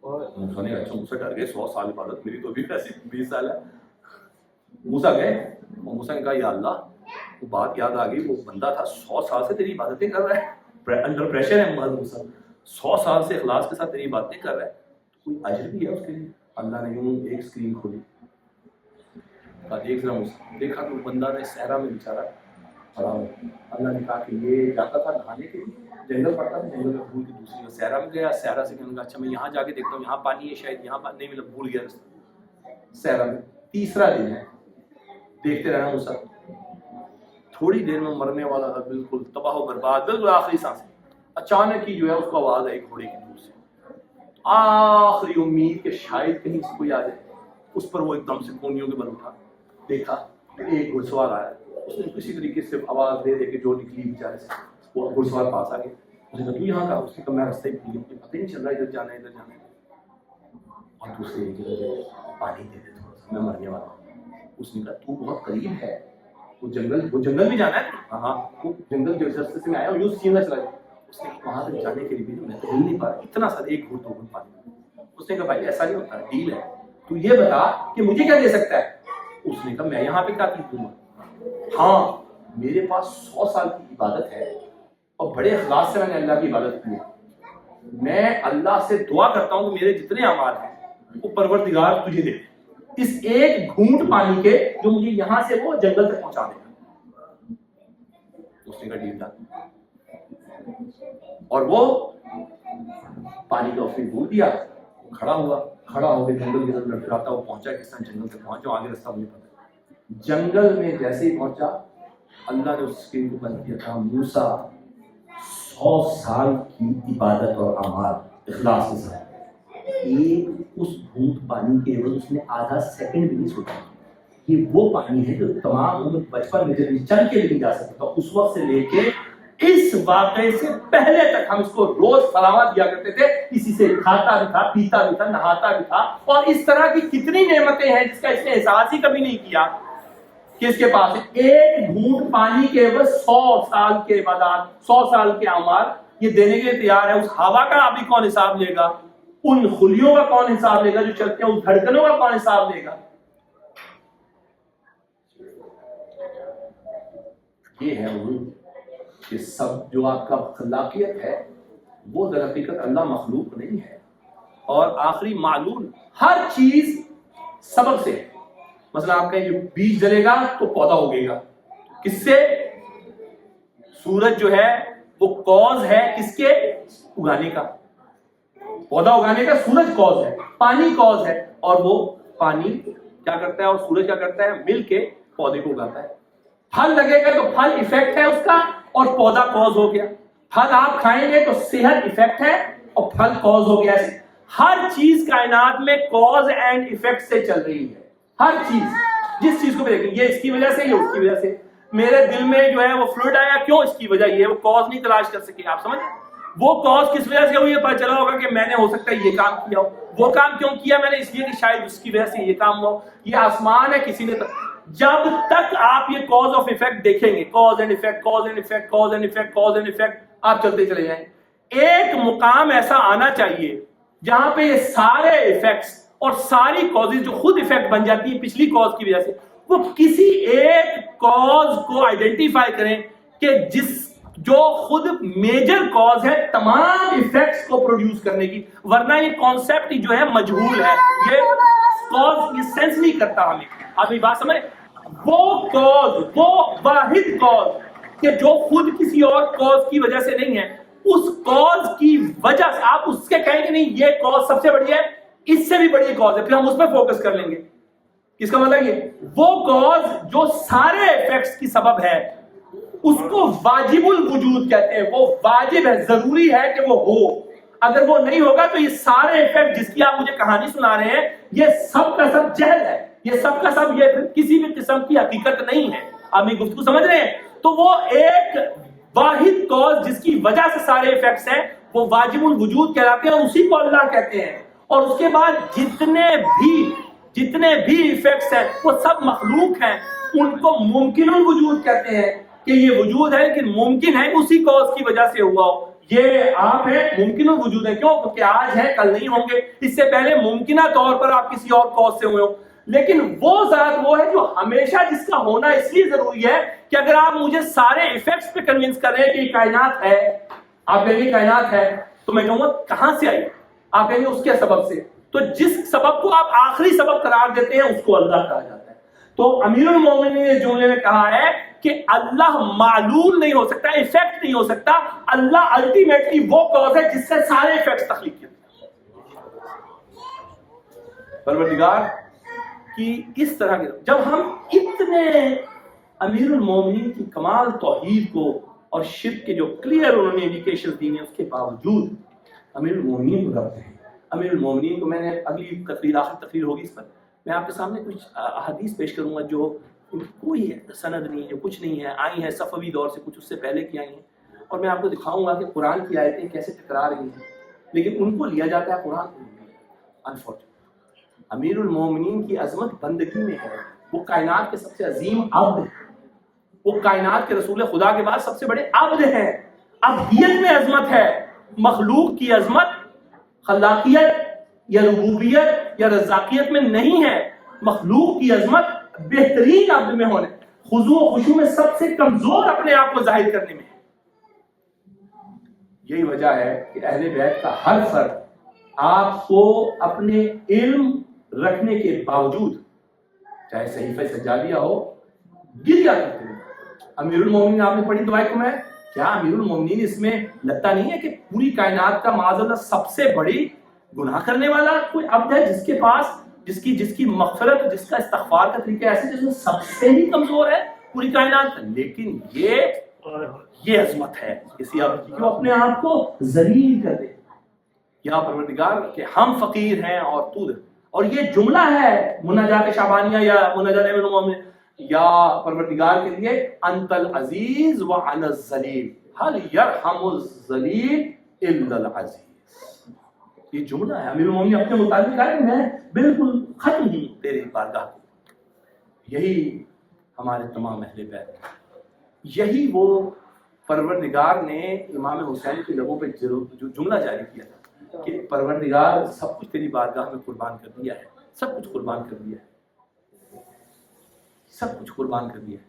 موسیٰ نے اچھا موسیٰ ڈر گئے 100 سال عبادت، میری تو ابھی ایسی 20 سال ہے. موسیٰ گئے اور موسیٰ نے کہا یا اللہ، وہ بات یاد آ گئی، وہ بندہ تھا 100 سال سے تیری عبادتیں کر رہا ہے، انڈر پریشر ہے موسیٰ، 100 سال سے اخلاص کے ساتھ تیری باتیں کر رہا ہے، کوئی اجر بھی ہے اس کے لیے؟ اللہ نے یوں ایک اسکرین کھولی، کہا دیکھ رہا ہوں. دیکھا تو بندہ نے صحرا میں بیچارہ پڑا ہوا. اللہ نے کہا کہ یہ جاتا تھا نہانے کے لیے، جنگل پڑتا تھا، جنگل میں بھول کے دوسری میں صحرا میں گیا. صحرا سے کہنے لگا اچھا میں یہاں جا کے دیکھتا ہوں یہاں پانی ہے، شاید یہاں پانی نہیں ملا، بھول گیا صحرا میں. تیسرا دن ہے، دیکھتے رہنا موسیٰ. تھوڑی دیر میں مرنے والا تھا، بالکل تباہ و برباد، بالکل آخری سانس. اچانک ہی جو ہے اس کو آواز آئی گھوڑے کی دور سے، آخری امید کہ شاید کہیں سے کوئی آ جائے. اس پر وہ ایک دم سے کونیوں کے بل اٹھا، دیکھا ایک گھڑ سوار آیا. اس نے کسی طریقے سے آواز دے کے جو نکلی بیچارے سے، وہ گھڑ سوار پاس آ گیا. اس نے کہا تو یہاں کا؟ اس نے کہا میں رستہ ہی بھول گیا، مجھے پتہ ہی نہیں چل رہا ادھر جانا ہے ادھر جانا ہے. اور دوسرے پانی دے دے تھوڑا سا، میں مرنے والا ہوں. اس نے کہا تو بہت قریب ہے، وہ جنگل بھی جانا ہے. ہاں وہ جنگل جو راستے سے میں آیا ہوں یوں سیدھا چلا جائے. اس نے وہاں تک جانے کے لیے بھی میں تو ہل نہیں پا رہا، اتنا سا ایک گھوٹ 2 گھوٹ پانی. اس نے کہا بھائی ایسا نہیں ہوتا، ڈیل ہے، تو یہ بتا کہ مجھے کیا دے سکتا ہے. اس نے کہا میں یہاں پہ کیا دوں گا؟ ہاں میرے پاس 100 سال کی عبادت ہے اور بڑے اخلاص سے میں نے اللہ کی عبادت کی ہے. میں اللہ سے دعا کرتا ہوں کہ میرے جتنے اعمال ہیں وہ پروردگار تجھے دے دے، اس ایک گھونٹ پانی کے جو مجھے یہاں سے وہ جنگل تک پہنچا دے گا. اس نے کہا ڈیل ڈن. اور وہ پانی کا اس نے بھول دیا، کھڑا ہو کے جنگل کی طرف لڑکھڑاتا وہ پہنچا. کس طرح جنگل تک پہنچا، آگے راستہ مجھے پتا. جنگل میں جیسے ہی پہنچا اللہ نے اس اسکرین کو بند کیا تھا. موسیٰ 100 سال کی عبادت اور اعمال اخلاص کے ساتھ ایک اس گھونٹ پانی کے عوض اس نے آدھا سیکنڈ بھی نہیں سوچا. یہ وہ پانی ہے جو تمام عمر بچپن میں جب چل کے نہیں جا سکتا تھا، اس وقت سے لے کے اس واقعے سے پہلے تک ہم اس کو روز فراوان دیا کرتے تھے. اسی سے کھاتا بھی تھا، پیتا بھی تھا، نہاتا بھی تھا. اور اس طرح کی کتنی نعمتیں ہیں جس کا اس نے احساس ہی کبھی نہیں کیا کہ اس کے پاس ایک گھونٹ پانی کے عوض 100 سال کے عبادات، 100 سال کے اعمال یہ دینے کے لیے تیار ہے. اس ہوا کا ابھی کون حساب لے گا؟ ان خلیوں کا کون حساب لے گا جو چلتے ہیں؟ اس دھڑکنوں کا کون حساب لے گا؟ یہ ہے کہ سب جو آپ کا خلاقیت ہے وہ در حقیقت اللہ مخلوق نہیں ہے. اور آخری معلول ہر چیز سبب سے. مثلا آپ کہیں جو بیج ڈلے گا تو پودا اگے گا، کس سے؟ سورج جو ہے وہ کوز ہے کس کے؟ اگانے کا. پودا اگانے کا سورج کوز ہے، پانی کوز ہے. اور وہ پانی کیا کرتا ہے اور سورج کیا کرتا ہے؟ مل کے پودے کو اگاتا ہے. پھل لگے گا تو پھل ایفیکٹ ہے اس کا اور پودا کوز ہو گیا. پھل آپ کھائیں گے تو صحت ایفیکٹ ہے اور پھل کوز ہو گیا. ہر چیز کائنات میں کوز اینڈ ایفیکٹ سے چل رہی ہے. ہر چیز، جس چیز کو بھی دیکھیں، یہ اس کی وجہ سے، یہ اس کی وجہ سے. میرے دل میں جو ہے وہ فلوئڈ آیا، کیوں؟ اس کی وجہ یہ ہے. وہ کوز نہیں تلاش کر سکے. آپ سمجھ وہ کوز کس وجہ سے ہوئی ہے؟ پتہ چلا ہوگا کہ میں نے ہو سکتا ہے یہ کام کیا ہو. وہ کام کیوں کیا میں نے؟ اس لیے کہ شاید اس کی وجہ سے یہ کام ہو. یہ آسمان ہے کسی نے. جب تک آپ یہ کاز آف ایفیکٹ دیکھیں گے، cause and effect, cause and effect, cause and effect, cause and effect, آپ چلتے چلے جائیں. ایک مقام ایسا آنا چاہیے جہاں پہ یہ سارے ایفیکٹس اور ساری کازز جو خود ایفیکٹ بن جاتی ہے پچھلی کاز کی وجہ سے، وہ کسی ایک کاز کو آئیڈینٹیفائی کریں کہ جو خود میجر کاز ہے تمام ایفیکٹس کو پروڈیوس کرنے کی، ورنہ یہ کانسیپٹ جو ہے مجہول ہے، یہ کاز یہ سینس نہیں کرتا ہمیں. آپ یہ بات سمجھ، وہ کاز، وہ واحد کاز کہ جو خود کسی اور کاز کی وجہ سے نہیں ہے، اس کاز کی وجہ سے آپ اس کے کہیں گے نہیں یہ کاز سب سے بڑی ہے، اس سے بھی بڑی کاز ہے، پھر ہم اس پہ فوکس کر لیں گے. اس کا مطلب یہ وہ کاز جو سارے ایفیکٹس کی سبب ہے اس کو واجب الوجود کہتے ہیں، وہ واجب ہے، ضروری ہے کہ وہ ہو. اگر وہ نہیں ہوگا تو یہ سارے ایفیکٹ جس کی آپ مجھے کہانی سنا رہے ہیں یہ سب کا سب جہل ہے، یہ سب کا سب یہ کسی بھی قسم کی حقیقت نہیں ہے. آپ میری گفتگو سمجھ رہے ہیں؟ تو وہ ایک واحد کاز جس کی وجہ سے سارے ایفیکٹس ہیں وہ واجب الوجود کہلاتے ہیں اور اسی کو اللہ کہتے ہیں. اور اس کے بعد جتنے بھی ایفیکٹس ہیں وہ سب مخلوق ہیں، ان کو ممکن الوجود کہتے ہیں کہ یہ وجود ہے لیکن ممکن ہے اسی کاز کی وجہ سے ہوا ہو. یہ آپ ہیں ممکن الوجود ہے، کیوں؟ کیونکہ آج ہے کل نہیں ہوں گے، اس سے پہلے ممکنہ طور پر آپ کسی اور کاز سے ہوئے ہو. لیکن وہ ذات وہ ہے جو ہمیشہ جس کا ہونا اس لیے ضروری ہے کہ اگر آپ مجھے سارے ایفیکٹس پہ کنونس کر رہے ہیں کہ یہ کائنات ہے، آپ کہیں گے کائنات ہے تو میں کہوں گا کہاں سے آئی؟ آپ کہیں گے اس کے سبب سے. تو جس سبب کو آپ آخری سبب قرار دیتے ہیں اس کو اللہ کہا جاتا ہے. تو امیر المومنین نے اس جملے میں کہا ہے کہ اللہ معلول نہیں ہو سکتا، ایفیکٹ نہیں ہو سکتا، اللہ الٹیمیٹلی وہ کاز ہے جس سے سارے ایفیکٹس تخلیق کیے. پروردگار کی اس طرح کے جب ہم اتنے امیر المومنین کی کمال توحید کو اور شرک کے جو کلیئر انہوں نے انڈیکیشن دی ہیں اس کے باوجود امیر المومنین کو رکھتے ہیں. امیر المومنین کو میں نے اگلی تقریر، آخری تقریر ہوگی اس پر، میں آپ کے سامنے کچھ احادیث پیش کروں گا جو کوئی سند نہیں ہے، کچھ نہیں ہے، آئی ہیں صفوی دور سے، کچھ اس سے پہلے کی آئی ہیں، اور میں آپ کو دکھاؤں گا کہ قرآن کی آیتیں کیسے ٹکرا رہی ہیں لیکن ان کو لیا جاتا ہے، قرآن کو نہیں. انفارچونیٹلی امیر المومنین کی عظمت بندگی میں ہے، وہ کائنات کے سب سے عظیم عبد ہیں، وہ کائنات کے رسول خدا کے بعد سب سے بڑے عبد ہیں. عبدیت میں عظمت ہے، مخلوق کی عظمت خلاقیت یا ربوبیت یا رزاقیت میں نہیں ہے، مخلوق کی عظمت بہترین عبد میں ہونے، خضوع و خشوع میں سب سے کمزور اپنے آپ کو ظاہر کرنے میں ہے. یہی وجہ ہے کہ اہل بیت کا ہر فرد آپ کو اپنے علم رکھنے کے باوجود چاہے صحیفہ سجادیہ ہو گریا کرتے ہیں. امیر المومنین آپ نے پڑھی دعائے کو میں کیا امیر المومنین اس میں لگتا نہیں ہے کہ پوری کائنات کا معاذ اللہ سب سے بڑی گناہ کرنے والا کوئی عبد ہے جس کے پاس جس کی مغفرت، جس کا استغفار کا طریقہ ایسے جس میں سب سے ہی کمزور ہے پوری کائنات. لیکن یہ عظمت ہے کسی عبد کی کہ وہ اپنے آپ کو ذلیل کر دے. یا پروردگار کہ ہم فقیر ہیں اور تو دے. اور یہ جملہ ہے مناجات شعبانیہ یا مناجات امیر المومنین، یا پروردگار کے لیے انت العزیز وانا الذلیل هل يرحم الذلیل الا العزیز. یہ جملہ ہے امیر المومنین اپنے مطابق کہا کہ میں بالکل ختم ہوں تیری بارگاہ. یہی ہمارے تمام اہل بیت، یہی وہ پروردگار نے امام حسین کے لبوں پہ جو جملہ جاری کیا تھا کہ پروردگار سب کچھ تیری بارگاہ میں قربان کر دیا ہے، سب کچھ قربان کر دیا ہے، سب کچھ قربان کر دیا ہے.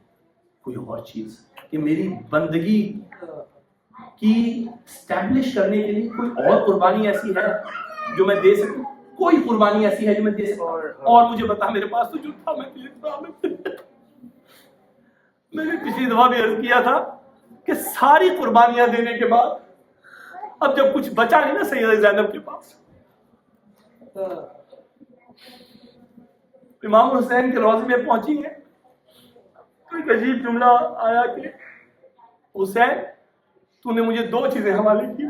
کوئی اور چیز کہ میری بندگی کی اسٹیبلش کرنے کے لیے کوئی اور قربانی ایسی ہے جو میں دے سکوں؟ کوئی قربانی ایسی ہے جو میں دے سکوں؟ اور مجھے بتا، میرے پاس تو جو تھا میں دے رہا. میں نے پچھلی دفعہ بھی عرض کیا تھا کہ ساری قربانیاں دینے کے بعد اب جب کچھ بچا نہیں نا سیدہ زینب کے پاس، امام حسین کے روضے میں پہنچی ہیں تو ایک عجیب جملہ آیا کہ حسین تو نے مجھے 2 چیزیں حوالے کی،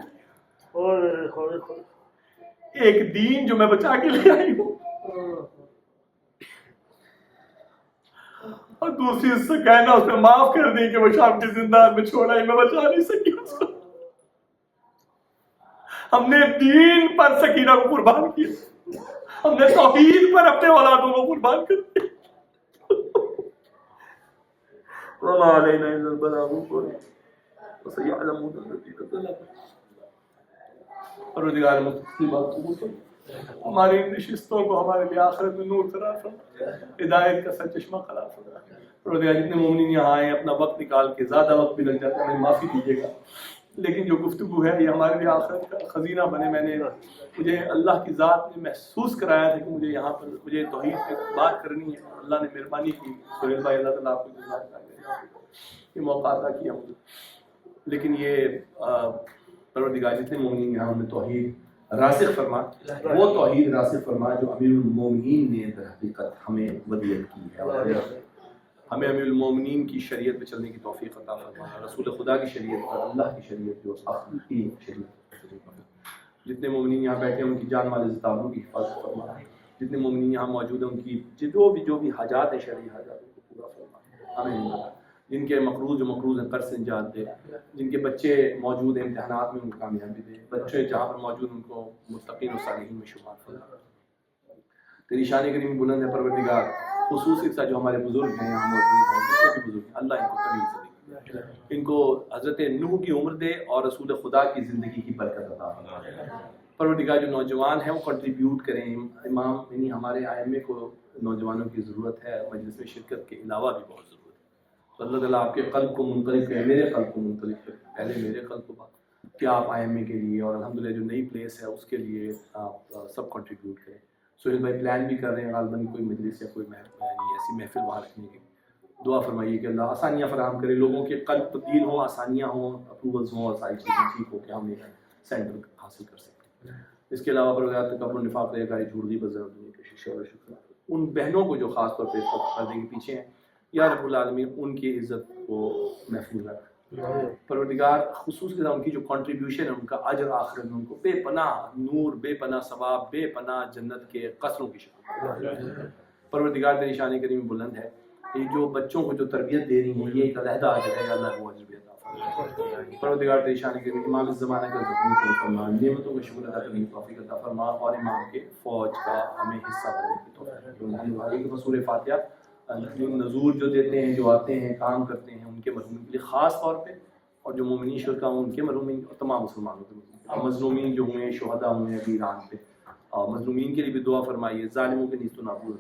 ایک دین جو میں بچا کے لے آئی ہوں اور دوسری اس سے کہنا اس پہ معاف کر دیں کہ وہ شام کے زندان میں چھوڑا ہی میں بچا نہیں سکی اس کو. ہم نے دین پر سکینہ کو قربان کیا، ہم نے توحید پر اپنے اولادوں کو قربان کر دیا. وما علینا الا البلاغ وسيعلمون الذين ظلموا. پروردگار مختصر بات قبول کر، ہماری ان نشستوں کو ہمارے لیے آخرت میں نور قرار فرما، ہدایت کا سرچشمہ قرار فرما۔ پروردگار جتنے مومنین یہاں آئے اپنا وقت نکال کے، زیادہ وقت بھی لگ جاتا ہے، ہمیں معافی دیجیے گا، لیکن جو گفتگو ہے یہ ہمارے لیے آخرت کا خزینہ بنے۔ مجھے اللہ کی ذات نے محسوس کرایا تھا کہ مجھے یہاں پر مجھے توحید پہ بات کرنی ہے، اللہ نے مہربانی کی، سہیل بھائی اللہ تعالیٰ آپ کو جزاک اللہ خیر، یہ موقع عطا کیا مجھے۔ لیکن یہ پروردگار جتنے مومنین یہاں ہمیں توحید راسخ فرما، وہ توحید راسخ فرما جو امیر المومنین نے در حقیقت ہمیں ودیت کی ہے، ہمیں امیر المومنین کی شریعت پہ چلنے کی توفیق عطا فرما، رسول خدا کی شریعت پر، اللہ کی شریعت جو حقیقی شریعت پر۔ جتنے مومنین یہاں بیٹھے ہیں ان کی جان مال عزت آبرو کی حفاظت فرما، جتنے مومنین یہاں موجود ہیں ان کی جو بھی حاجات ہیں شرعی حاجات ان کو پورا فرما، آمین۔ جن کے مقروض ہیں قرض سے نجات دے، جن کے بچے موجود ہیں امتحانات میں ان کو کامیابی دے، بچے جہاں پر موجود ان کو متقین و صالحین میں شمار فرما۔ تیری شان کریم بلند ہے پروردگار، خصوصی سے جو ہمارے بزرگ ہیں یہاں موجود ہیں، جتنے بھی بزرگ ہیں، اللہ ان کو طویل زندگی دے، ان کو حضرت نوح کی عمر دے اور رسول خدا کی زندگی کی برکت عطا فرما۔ پروردگار جو نوجوان ہیں وہ کنٹریبیوٹ کریں، امام یعنی ہمارے ائمے کو نوجوانوں کی ضرورت ہے، مجلس میں شرکت کے علاوہ بھی بہت ضرورت ہے۔ تو اللہ تعالیٰ آپ کے قلب کو منقلب کرے، میرے قلب کو منقلب کرے، پہلے میرے قلب کو بات کہ آپ ائمے کے لیے اور الحمدللہ جو نئی پلیس ہے اس کے لیے آپ سب کنٹریبیوٹ کریں۔ سہیل بھائی پلان بھی کر رہے ہیں غالباً کوئی مجلس یا کوئی ایسی محفل وہاں رکھنے کی، دعا فرمائیے کہ اللہ آسانیاں فراہم کرے، لوگوں کے قلب تبدیل ہوں، آسانیاں ہوں، اپروولز ہوں اور ساری چیزیں ٹھیک ہو کہ ہم ایک سینٹر حاصل کر سکیں۔ اس کے علاوہ پروردگار تکبر نفاق رہے گا، جھوٹ غیبت ضرور دنیا کی شیشہ اور شکر، ان بہنوں کو جو خاص طور پہ پردے کے پیچھے ہیں، یا رب العالمین ان کی عزت کو محفوظ رکھ۔ پروردگار خصوص کے ان کی جو کنٹریبیوشن ہے ان کا اجر آخرت میں ان کو بے پناہ نور، بے پناہ ثواب، بے پناہ جنت کے قصروں کی شکل۔ پروردگار تیری شان کریم بلند ہے، یہ جو بچوں کو جو تربیت دے رہی ہیں یہ ایک علیحدہ اجر ہے، اللہ کو اجر بھی عطا فرما۔ پروردگار تیری شان کریم امام اس زمانے کا ذکر فرما، نعمتوں کا شکر ادا کرنے کی توفیق عطا فرما، اور امام کے فوج کا ہمیں حصہ بننے کی توفیق۔ سورہ فاتحہ نذور جو دیتے ہیں، جو آتے ہیں کام کرتے ہیں، ان کے مرحومین کے لیے خاص طور پہ، اور جو مومنین شرکا ہوں ان کے مرحومین اور تمام مسلمانوں کے مظلومین جو ہوئے ہیں، شہداء ہوئے ہیں ابھی ایران پہ، اور مظلومین کے لیے بھی دعا فرمائیے، ظالموں کے نیز تو نابود